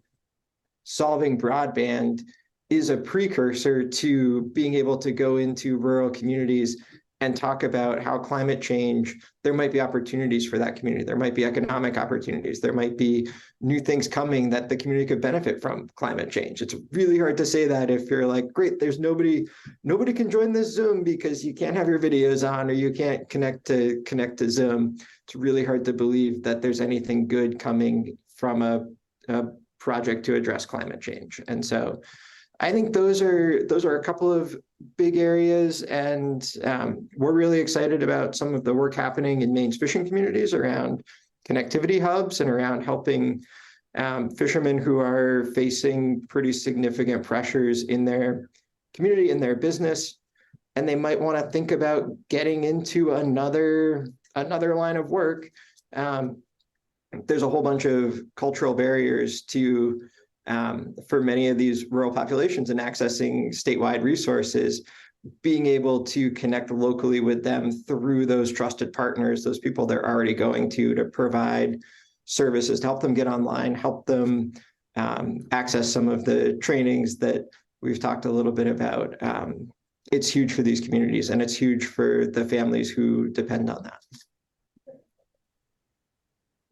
solving broadband is a precursor to being able to go into rural communities and talk about how climate change, there might be opportunities for that community. There might be economic opportunities. There might be new things coming that the community could benefit from climate change. It's really hard to say that if you're like, great, there's nobody can join this Zoom because you can't have your videos on, or you can't connect to Zoom. It's really hard to believe that there's anything good coming from a project to address climate change. And so I think those are a couple of big areas, and we're really excited about some of the work happening in Maine's fishing communities around connectivity hubs and around helping fishermen who are facing pretty significant pressures in their community, in their business, and they might want to think about getting into another line of work. There's a whole bunch of cultural barriers to for many of these rural populations and accessing statewide resources, being able to connect locally with them through those trusted partners, those people they're already going to provide services, to help them get online, help them access some of the trainings that we've talked a little bit about. It's huge for these communities, and it's huge for the families who depend on that.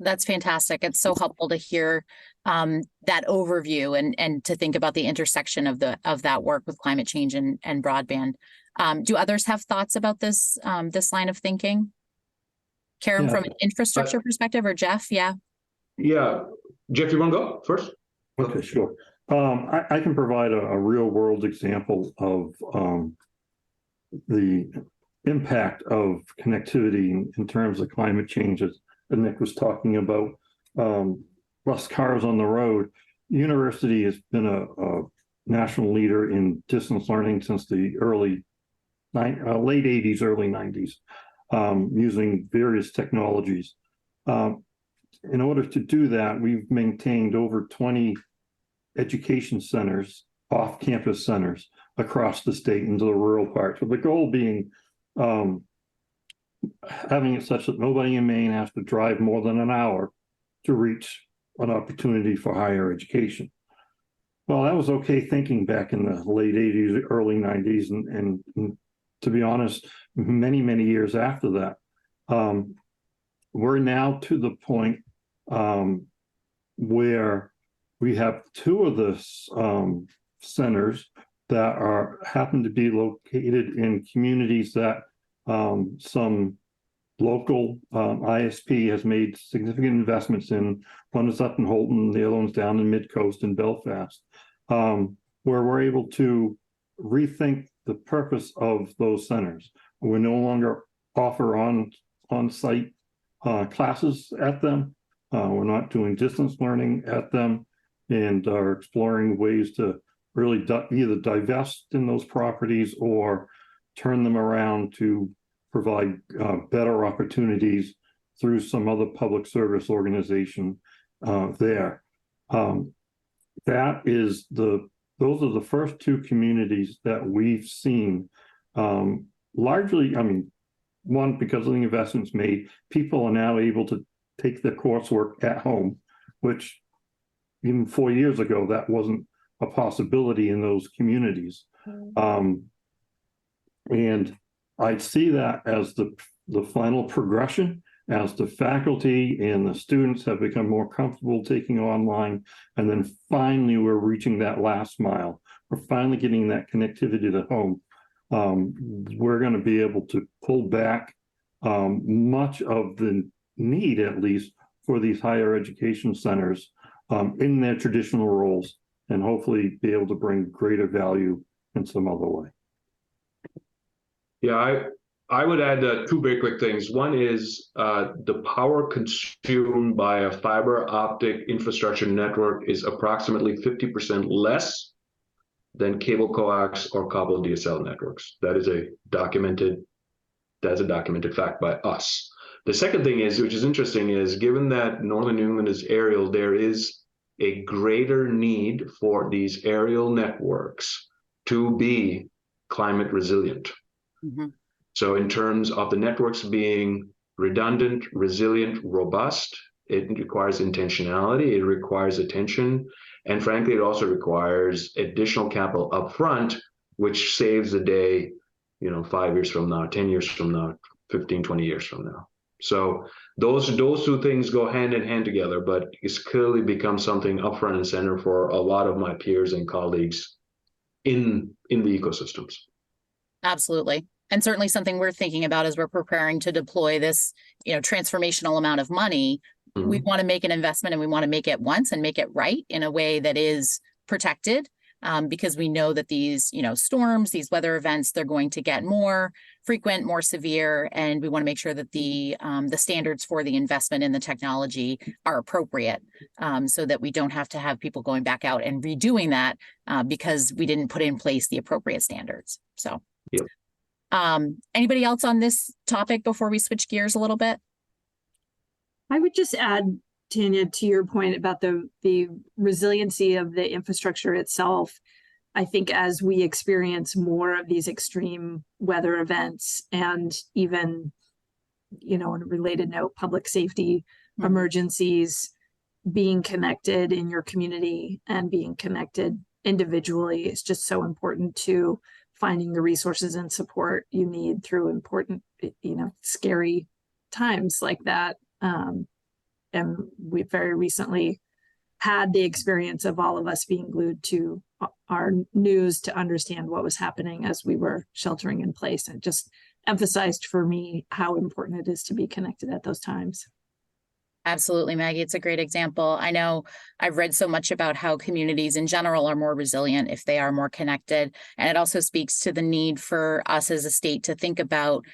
That's fantastic. It's so helpful to hear that overview and to think about the intersection of that work with climate change and broadband. Do others have thoughts about this line of thinking? Kerem, from an infrastructure perspective, or Jeff? Yeah. Yeah. Jeff, you want to go first? Okay, sure. I can provide a real world example of the impact of connectivity in terms of climate change, as Nick was talking about. Less cars on the road. University has been a national leader in distance learning since the late 80s, early 90s, using various technologies. In order to do that, we've maintained over 20 education centers, off-campus centers across the state into the rural parts, with the goal being having it such that nobody in Maine has to drive more than an hour to reach an opportunity for higher education. Well, that was okay thinking back in the late 80s, early 90s, and to be honest, many, many years after that. We're now to the point where we have two of the centers that happen to be located in communities that some local ISP has made significant investments in. One is up in Holton, the other one's down in Mid-Coast in Belfast, where we're able to rethink the purpose of those centers. We no longer offer on-site classes at them. We're not doing distance learning at them, and are exploring ways to really either divest in those properties or turn them around to provide better opportunities through some other public service organization there. Those are the first two communities that we've seen. Largely, I mean, one, because of the investments made, people are now able to take their coursework at home, which even 4 years ago, that wasn't a possibility in those communities. And I see that as the final progression, as the faculty and the students have become more comfortable taking online. And then finally, we're reaching that last mile. We're finally getting that connectivity to home. We're going to be able to pull back much of the need, at least, for these higher education centers in their traditional roles, and hopefully be able to bring greater value in some other way. Yeah, I would add two very quick things. One is the power consumed by a fiber optic infrastructure network is approximately 50% less than cable coax or copper DSL networks. That is a documented fact by us. The second thing is, which is interesting, is given that Northern New England is aerial, there is a greater need for these aerial networks to be climate resilient. Mm-hmm. So in terms of the networks being redundant, resilient, robust, it requires intentionality, it requires attention, and frankly, it also requires additional capital upfront, which saves the day, 5 years from now, 10 years from now, 15, 20 years from now. So those two things go hand in hand together, but it's clearly become something up front and center for a lot of my peers and colleagues in the ecosystems. Absolutely. And certainly something we're thinking about as we're preparing to deploy this, transformational amount of money. Mm-hmm. We want to make an investment, and we want to make it once and make it right in a way that is protected, because we know that these, storms, these weather events, they're going to get more frequent, more severe, and we want to make sure that the standards for the investment in the technology are appropriate, so that we don't have to have people going back out and redoing that because we didn't put in place the appropriate standards. So, yep. Anybody else on this topic before we switch gears a little bit? I would just add, Tanya, to your point about the resiliency of the infrastructure itself. I think as we experience more of these extreme weather events, and even, on a related note, public safety emergencies, being connected in your community and being connected individually is just so important to finding the resources and support you need through important, scary times like that. And we very recently had the experience of all of us being glued to our news to understand what was happening as we were sheltering in place. It just emphasized for me how important it is to be connected at those times. Absolutely, Maggie. It's a great example. I know I've read so much about how communities in general are more resilient if they are more connected. And it also speaks to the need for us as a state to think about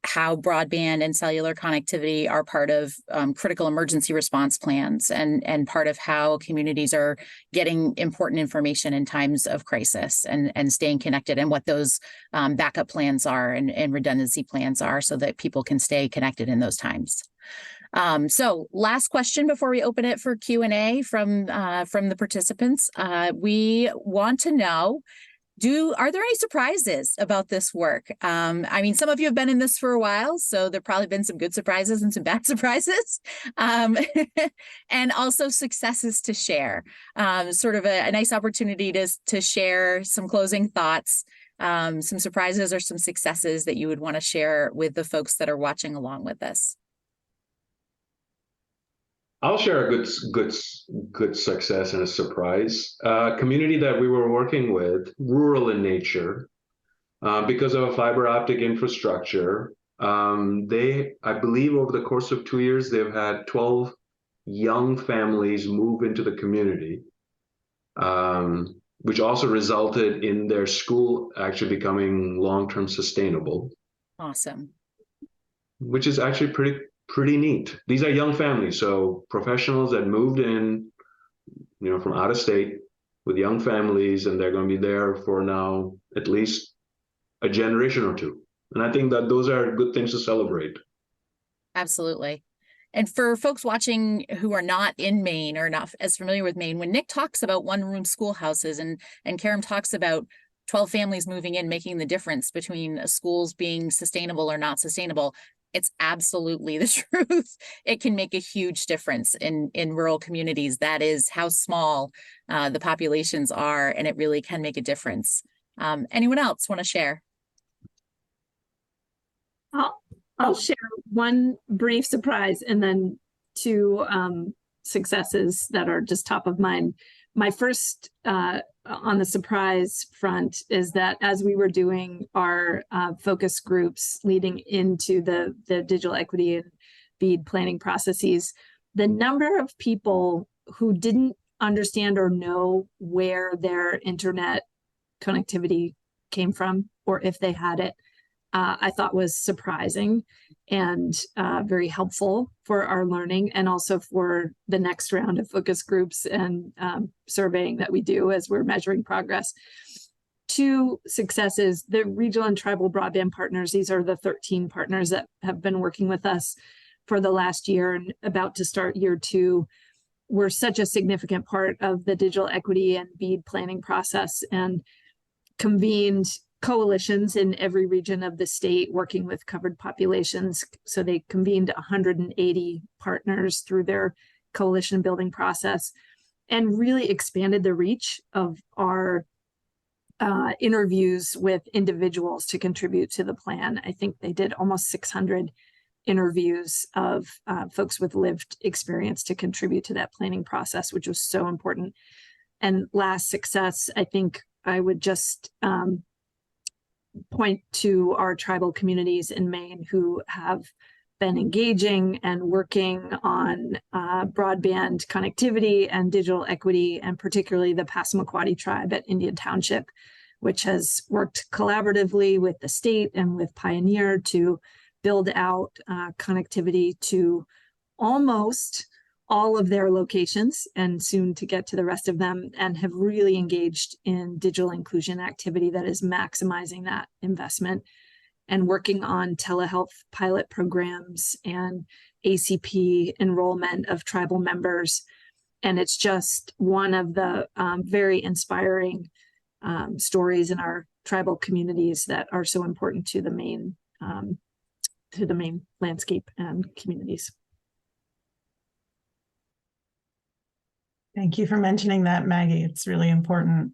how broadband and cellular connectivity are part of critical emergency response plans, and part of how communities are getting important information in times of crisis, and staying connected, and what those backup plans are and redundancy plans are, so that people can stay connected in those times. So last question before we open it for Q&A from the participants. We want to know, are there any surprises about this work? I mean, some of you have been in this for a while, so there've probably been some good surprises and some bad surprises, and also successes to share. Sort of a nice opportunity to share some closing thoughts some surprises or some successes that you would want to share with the folks that are watching along with us? I'll share a good success and a surprise. Community that we were working with, rural in nature, because of a fiber optic infrastructure. I believe over the course of 2 years, they've had 12 young families move into the community, which also resulted in their school actually becoming long-term sustainable. Awesome. Which is actually pretty neat. These are young families, so professionals that moved in, from out of state with young families, and they're going to be there for now at least a generation or two. And I think that those are good things to celebrate. Absolutely. And for folks watching who are not in Maine or not as familiar with Maine, when Nick talks about one-room schoolhouses and Kerem talks about 12 families moving in, making the difference between schools being sustainable or not sustainable, it's absolutely the truth. It can make a huge difference in rural communities. That is how small the populations are, and it really can make a difference. Anyone else want to share? I'll share one brief surprise and then two successes that are just top of mind. My first on the surprise front is that as we were doing our focus groups leading into the digital equity and BEAD planning processes, the number of people who didn't understand or know where their internet connectivity came from or if they had it, I thought was surprising and very helpful for our learning and also for the next round of focus groups and surveying that we do as we're measuring progress. Two successes, the regional and tribal broadband partners. These are the 13 partners that have been working with us for the last year and about to start year 2. Were such a significant part of the digital equity and BEAD planning process and convened coalitions in every region of the state working with covered populations. So they convened 180 partners through their coalition building process and really expanded the reach of our interviews with individuals to contribute to the plan. I think they did almost 600 interviews of folks with lived experience to contribute to that planning process, which was so important. And last success, I think I would just point to our tribal communities in Maine who have been engaging and working on broadband connectivity and digital equity, and particularly the Passamaquoddy tribe at Indian Township, which has worked collaboratively with the state and with Pioneer to build out connectivity to almost all of their locations and soon to get to the rest of them, and have really engaged in digital inclusion activity that is maximizing that investment and working on telehealth pilot programs and ACP enrollment of tribal members. And it's just one of the very inspiring stories in our tribal communities that are so important to the Maine landscape and communities. Thank you for mentioning that, Maggie. It's really important.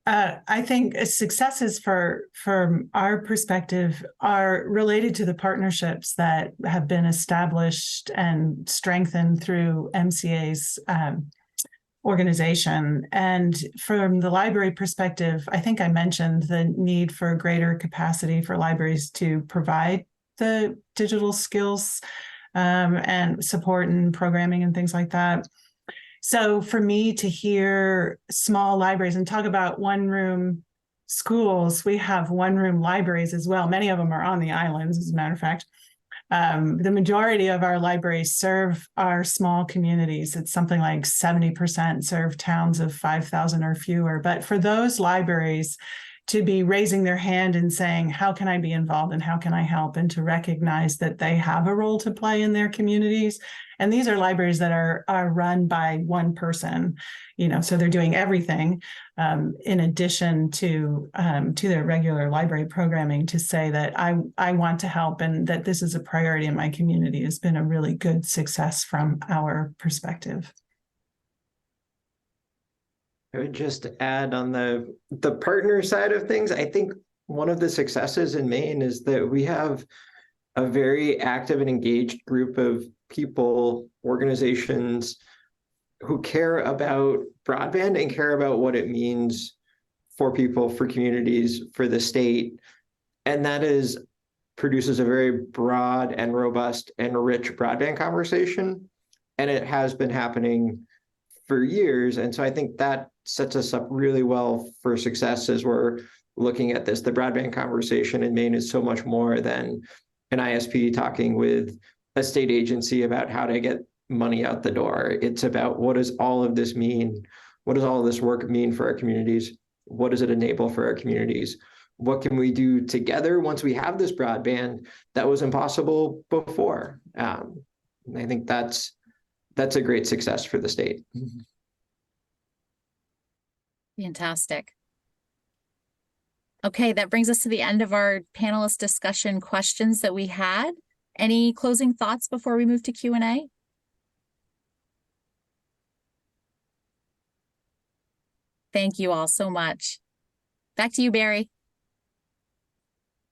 I think successes from our perspective are related to the partnerships that have been established and strengthened through MCA's organization. And from the library perspective, I think I mentioned the need for greater capacity for libraries to provide the digital skills and support and programming and things like that. So for me to hear small libraries and talk about one-room schools, we have one-room libraries as well. Many of them are on the islands, as a matter of fact. The majority of our libraries serve our small communities. It's something like 70% serve towns of 5,000 or fewer. But for those libraries to be raising their hand and saying, how can I be involved and how can I help? And to recognize that they have a role to play in their communities. And these are libraries that are run by one person, so they're doing everything in addition to their regular library programming to say that I want to help and that this is a priority in my community has been a really good success from our perspective. I would just add on the partner side of things, I think one of the successes in Maine is that we have a very active and engaged group of people, organizations who care about broadband and care about what it means for people, for communities, for the state. And that produces a very broad and robust and rich broadband conversation. And it has been happening for years. And so I think that sets us up really well for success as we're looking at this. The broadband conversation in Maine is so much more than an ISP talking with a state agency about how to get money out the door. It's about, what does all of this mean? What does all of this work mean for our communities? What does it enable for our communities? What can we do together once we have this broadband that was impossible before? I think that's a great success for the state. Fantastic. Okay, that brings us to the end of our panelist discussion questions that we had. Any closing thoughts before we move to Q&A? Thank you all so much. Back to you, Barry.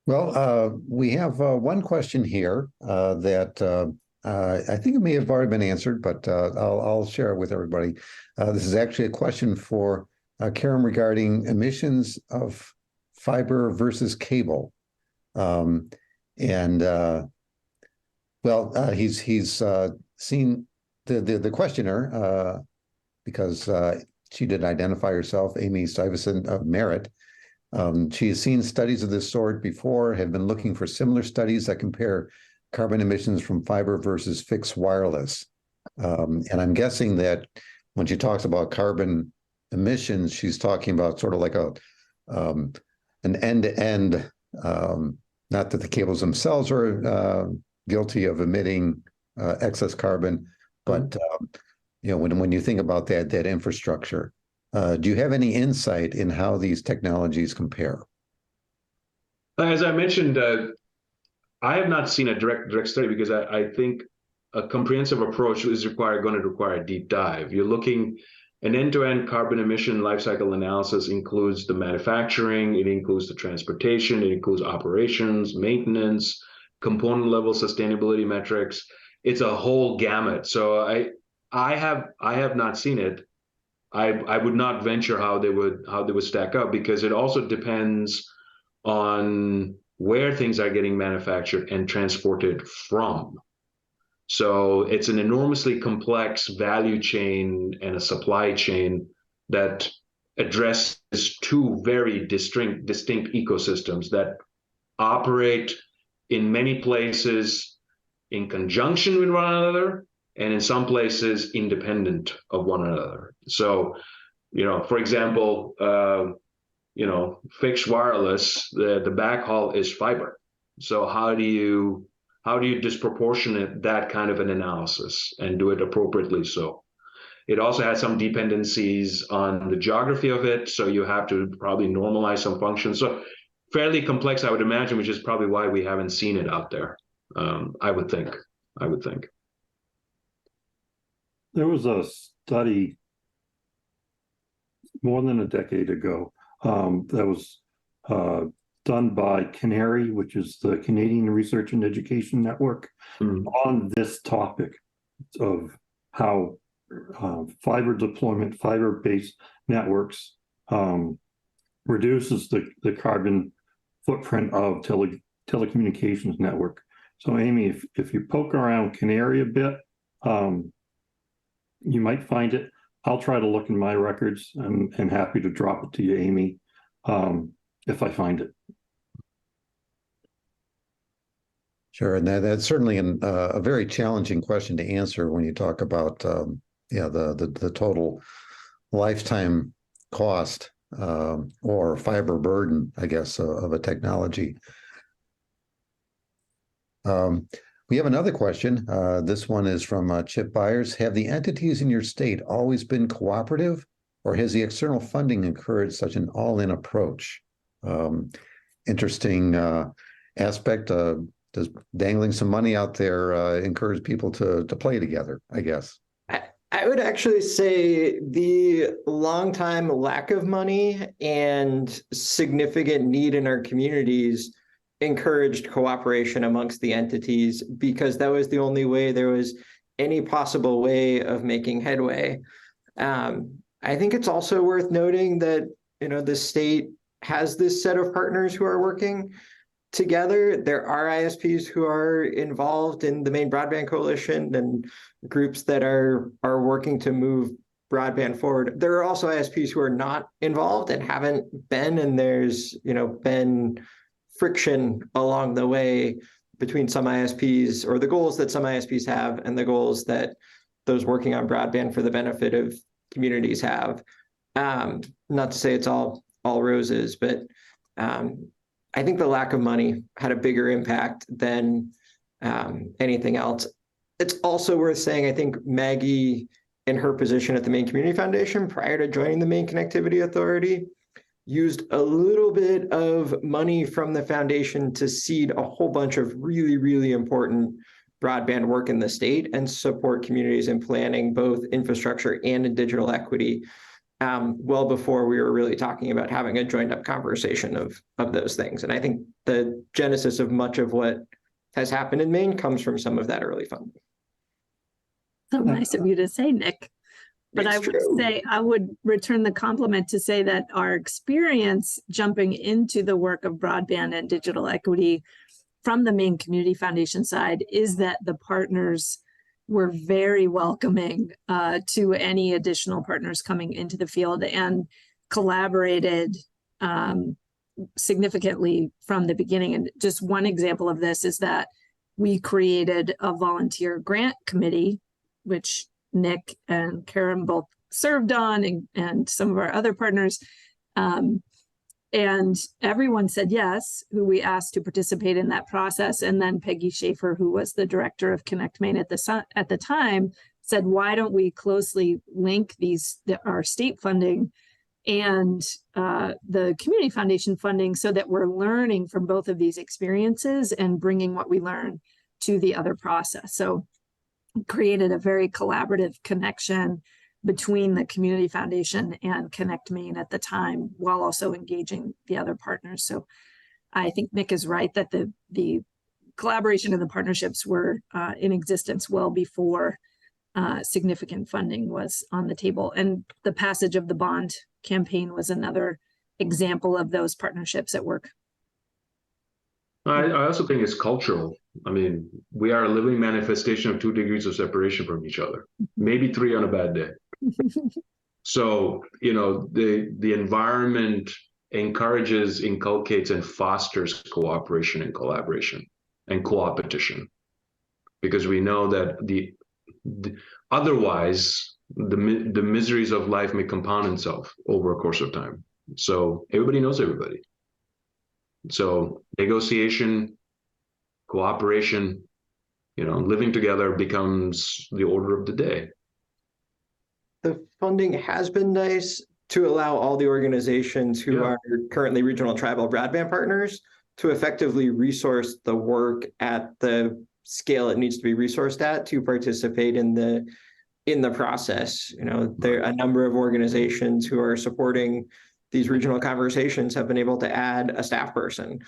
Well, we have one question here that I think it may have already been answered, but I'll share it with everybody. This is actually a question for Kerem regarding emissions of fiber versus cable. Well, he's seen the questioner because she did identify herself, Amy Stuyvesant of Merit. She has seen studies of this sort before, have been looking for similar studies that compare carbon emissions from fiber versus fixed wireless. And I'm guessing that when she talks about carbon emissions, she's talking about sort of like an end-to-end, not that the cables themselves are guilty of emitting excess carbon, but when you think about that infrastructure, do you have any insight in how these technologies compare? As I mentioned, I have not seen a direct study because I think a comprehensive approach is going to require a deep dive. You're looking, an end-to-end carbon emission lifecycle analysis includes the manufacturing, it includes the transportation, it includes operations, maintenance, component level sustainability metrics. It's a whole gamut. So I have not seen it. I would not venture how they would stack up, because it also depends on where things are getting manufactured and transported from. So it's an enormously complex value chain and a supply chain that addresses two very distinct ecosystems that operate in many places in conjunction with one another, and in some places independent of one another. So, for example, fixed wireless, the backhaul is fiber. So how do you disproportionate that kind of an analysis and do it appropriately? So it also has some dependencies on the geography of it. So you have to probably normalize some functions. So fairly complex, I would imagine, which is probably why we haven't seen it out there. I would think. There was a study more than a decade ago that was done by Canary, which is the Canadian Research and Education Network, on this topic of how fiber deployment, fiber-based networks reduces the carbon footprint of telecommunications network. So Amy, if you poke around Canary a bit, you might find it. I'll try to look in my records and happy to drop it to you, Amy, if I find it. Sure, and that's certainly a very challenging question to answer when you talk about the total lifetime cost or fiber burden, I guess, of a technology. We have another question. This one is from Chip Byers. Have the entities in your state always been cooperative, or has the external funding encouraged such an all-in approach? Interesting aspect. Does dangling some money out there encourage people to play together, I guess? I would actually say the longtime lack of money and significant need in our communities encouraged cooperation amongst the entities, because that was the only way there was any possible way of making headway. I think it's also worth noting that, the state has this set of partners who are working together. There are ISPs who are involved in the Maine Broadband Coalition and groups that are working to move broadband forward. There are also ISPs who are not involved and haven't been, and there's been friction along the way between some ISPs, or the goals that some ISPs have and the goals that those working on broadband for the benefit of communities have. Not to say it's all roses, but I think the lack of money had a bigger impact than anything else. It's also worth saying, I think Maggie, in her position at the Maine Community Foundation prior to joining the Maine Connectivity Authority, used a little bit of money from the foundation to seed a whole bunch of really, really important broadband work in the state and support communities in planning both infrastructure and in digital equity, well before we were really talking about having a joined up conversation of those things. And I think the genesis of much of what has happened in Maine comes from some of that early funding. So nice of you to say, Nick. But It's I would true. say, I would return the compliment to say that our experience jumping into the work of broadband and digital equity from the Maine Community Foundation side is that the partners were very welcoming to any additional partners coming into the field, and collaborated significantly from the beginning. And just one example of this is that we created a volunteer grant committee, which Nick and Kerem both served on, and some of our other partners. And everyone said yes, who we asked to participate in that process. And then Peggy Schaefer, who was the director of Connect-Maine at the time, said, why don't we closely link our state funding and the community foundation funding, so that we're learning from both of these experiences and bringing what we learn to the other process. So created a very collaborative connection between the community foundation and Connect-Maine at the time, while also engaging the other partners. So I think Nick is right that the collaboration and the partnerships were in existence well before significant funding was on the table. And the passage of the bond campaign was another example of those partnerships at work. I also think it's cultural. I mean, we are a living manifestation of 2 degrees of separation from each other, maybe 3 on a bad day. So, the environment encourages, inculcates, and fosters cooperation and collaboration and co-opetition, because we know that otherwise the miseries of life may compound itself over a course of time. So everybody knows everybody. So negotiation, cooperation, living together becomes the order of the day. The funding has been nice to allow all the organizations who are currently regional tribal broadband partners to effectively resource the work at the scale it needs to be resourced at to participate in the process. There are a number of organizations who are supporting these regional conversations have been able to add a staff person,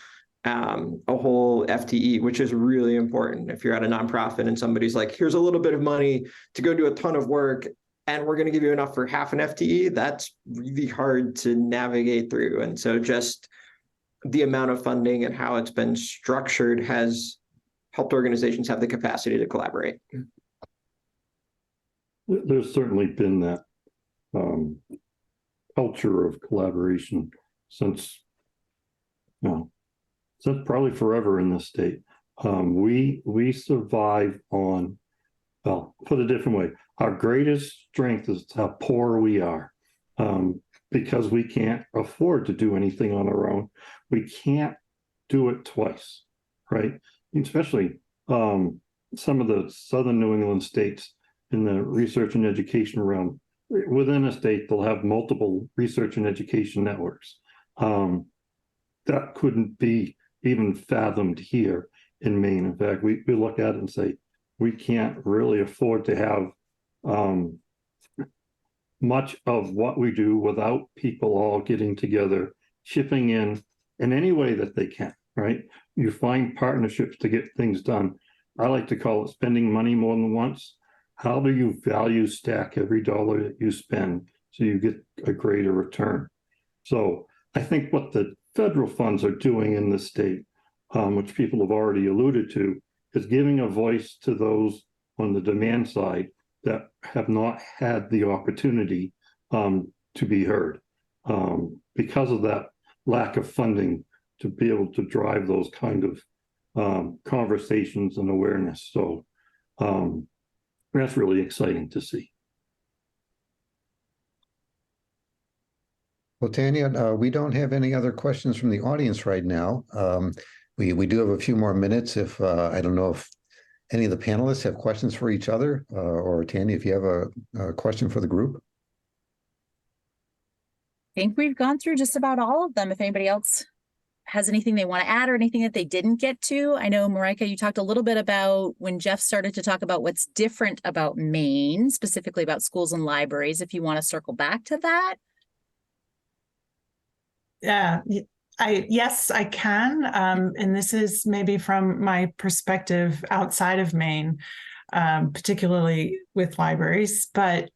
a whole FTE, which is really important. If you're at a nonprofit and somebody's like, here's a little bit of money to go do a ton of work, and we're going to give you enough for half an FTE, that's really hard to navigate through. And so just the amount of funding and how it's been structured has helped organizations have the capacity to collaborate. There's certainly been that culture of collaboration since probably forever in this state. We survive on, well, put it a different way, our greatest strength is how poor we are, because we can't afford to do anything on our own. We can't do it twice, right? Especially some of the southern New England states in the research and education realm. Within a state, they'll have multiple research and education networks. That couldn't be even fathomed here in Maine. In fact, we look at it and say, we can't really afford to have much of what we do without people all getting together, chipping in any way that they can, right? You find partnerships to get things done. I like to call it spending money more than once. How do you value stack every dollar that you spend so you get a greater return? So I think what the federal funds are doing in the state, which people have already alluded to, is giving a voice to those on the demand side that have not had the opportunity to be heard because of that lack of funding to be able to drive those kind of conversations and awareness. So that's really exciting to see. Well, Tanya, we don't have any other questions from the audience right now. We do have a few more minutes. If I don't know if any of the panelists have questions for each other, or Tanya, if you have a question for the group. I think we've gone through just about all of them. If anybody else has anything they want to add or anything that they didn't get to. I know, Marijke, you talked a little bit about when Jeff started to talk about what's different about Maine, specifically about schools and libraries, if you want to circle back to that. Yeah, yes, I can. And this is maybe from my perspective outside of Maine, particularly with libraries, but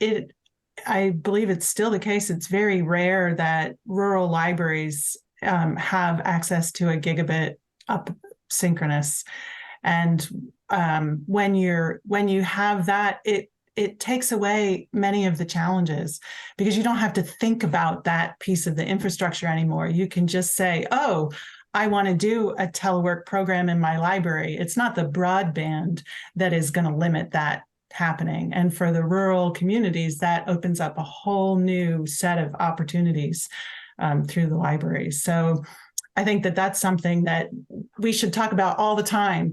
I believe it's still the case. It's very rare that rural libraries have access to a gigabit up synchronous. And when you have that, it takes away many of the challenges because you don't have to think about that piece of the infrastructure anymore. You can just say, oh, I want to do a telework program in my library. It's not the broadband that is going to limit that happening. And for the rural communities, that opens up a whole new set of opportunities through the libraries. So I think that that's something that we should talk about all the time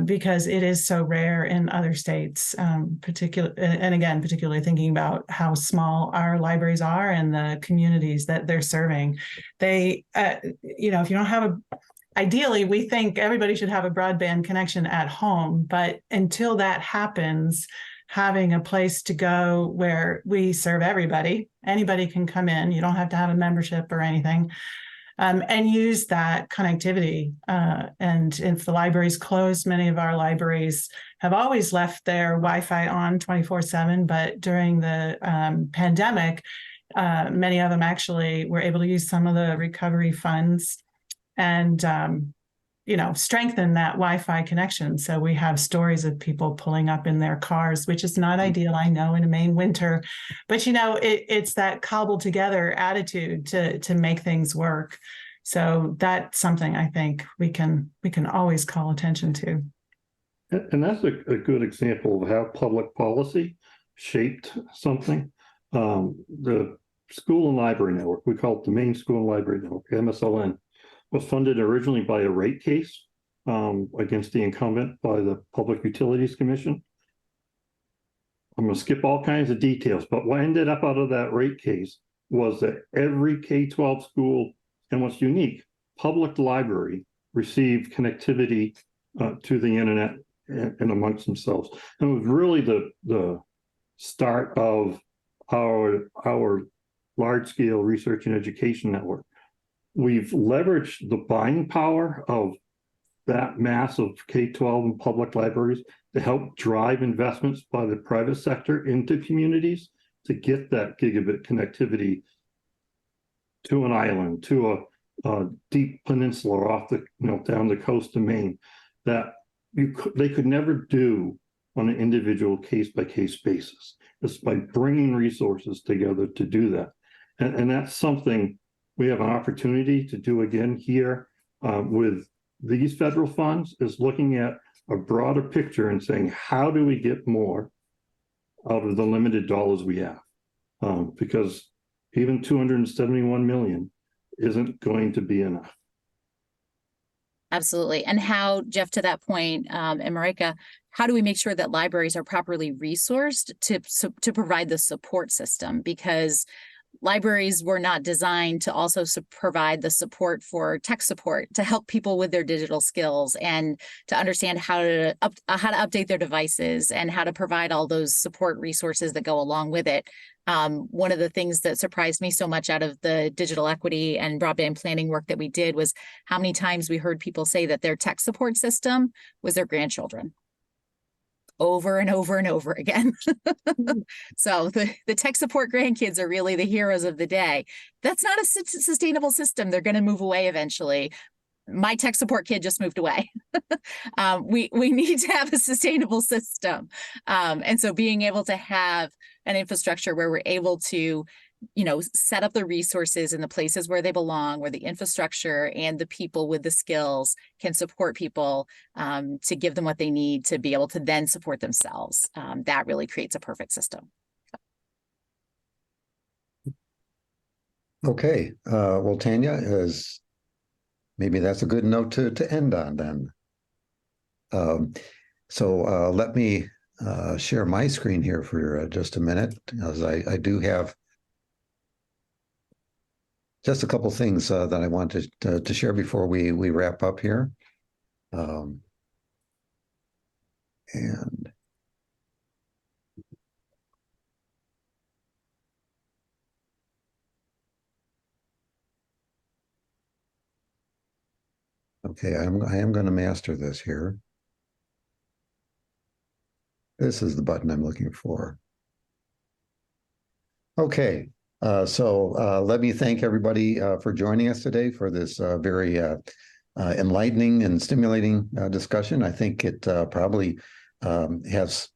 because it is so rare in other states, particularly thinking about how small our libraries are and the communities that they're serving. They, if you don't have ideally, we think everybody should have a broadband connection at home, but until that happens, having a place to go where we serve everybody, anybody can come in, you don't have to have a membership or anything, and use that connectivity. And if the library's closed, many of our libraries have always left their Wi-Fi on 24/7, but during the pandemic, many of them actually were able to use some of the recovery funds and strengthen that Wi-Fi connection. So we have stories of people pulling up in their cars, which is not ideal, I know, in a Maine winter, but it's that cobbled together attitude to make things work. So that's something I think we can always call attention to. And that's a good example of how public policy shaped something. The School and Library Network, we call it the Maine School and Library Network, MSLN, was funded originally by a rate case against the incumbent by the Public Utilities Commission. I'm going to skip all kinds of details, but what ended up out of that rate case was that every K-12 school, and what's unique, public library received connectivity to the internet and amongst themselves. And it was really the start of our large-scale research and education network. We've leveraged the buying power of that mass of K-12 and public libraries to help drive investments by the private sector into communities to get that gigabit connectivity to an island, to a deep peninsula off the down the coast of Maine that they could never do on an individual case-by-case basis. It's by bringing resources together to do that, and that's something we have an opportunity to do again here with these federal funds, is looking at a broader picture and saying, how do we get more out of the limited dollars we have? Because even 271 million isn't going to be enough. Absolutely. And how, Jeff, to that point, and Marijke, how do we make sure that libraries are properly resourced to provide the support system? Because libraries were not designed to also provide the support for tech support to help people with their digital skills and to understand how to update their devices and how to provide all those support resources that go along with it. One of the things that surprised me so much out of the digital equity and broadband planning work that we did was how many times we heard people say that their tech support system was their grandchildren. Over and over and over again. So the tech support grandkids are really the heroes of the day. That's not a sustainable system. They're going to move away eventually. My tech support kid just moved away. We need to have a sustainable system. And so being able to have an infrastructure where we're able to, set up the resources in the places where they belong, where the infrastructure and the people with the skills can support people to give them what they need to be able to then support themselves. That really creates a perfect system. Okay. Well, Tanya, maybe that's a good note to end on then. So let me share my screen here for just a minute, as I do have just a couple things that I wanted to share before we wrap up here. And okay, I am going to master this here. This is the button I'm looking for. Okay. So let me thank everybody for joining us today for this very enlightening and stimulating discussion. I think it probably has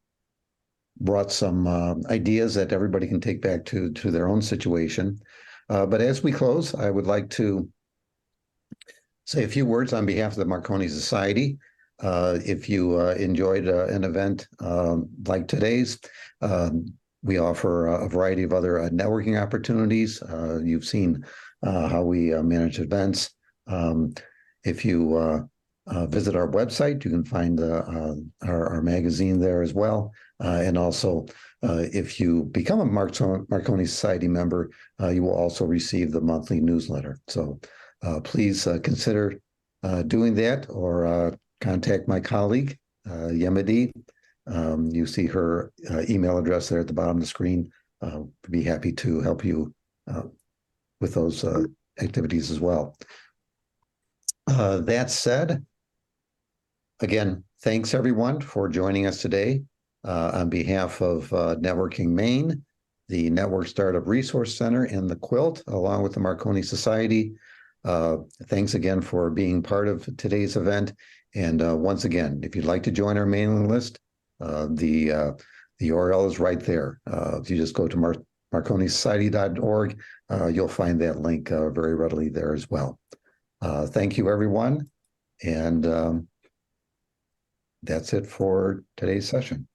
brought some ideas that everybody can take back to their own situation. But as we close, I would like to say a few words on behalf of the Marconi Society. If you enjoyed an event like today's, we offer a variety of other networking opportunities. You've seen how we manage events. If you visit our website, you can find our magazine there as well. And also, if you become a Marconi Society member, you will also receive the monthly newsletter. So please consider doing that, or contact my colleague, Emery. You see her email address there at the bottom of the screen. We'd be happy to help you with those activities as well. That said, again, thanks everyone for joining us today. On behalf of Networking Maine, the Network Startup Resource Center, and the Quilt, along with the Marconi Society, thanks again for being part of today's event. And once again, if you'd like to join our mailing list, the URL is right there. If you just go to marconisociety.org, you'll find that link very readily there as well. Thank you, everyone. And that's it for today's session.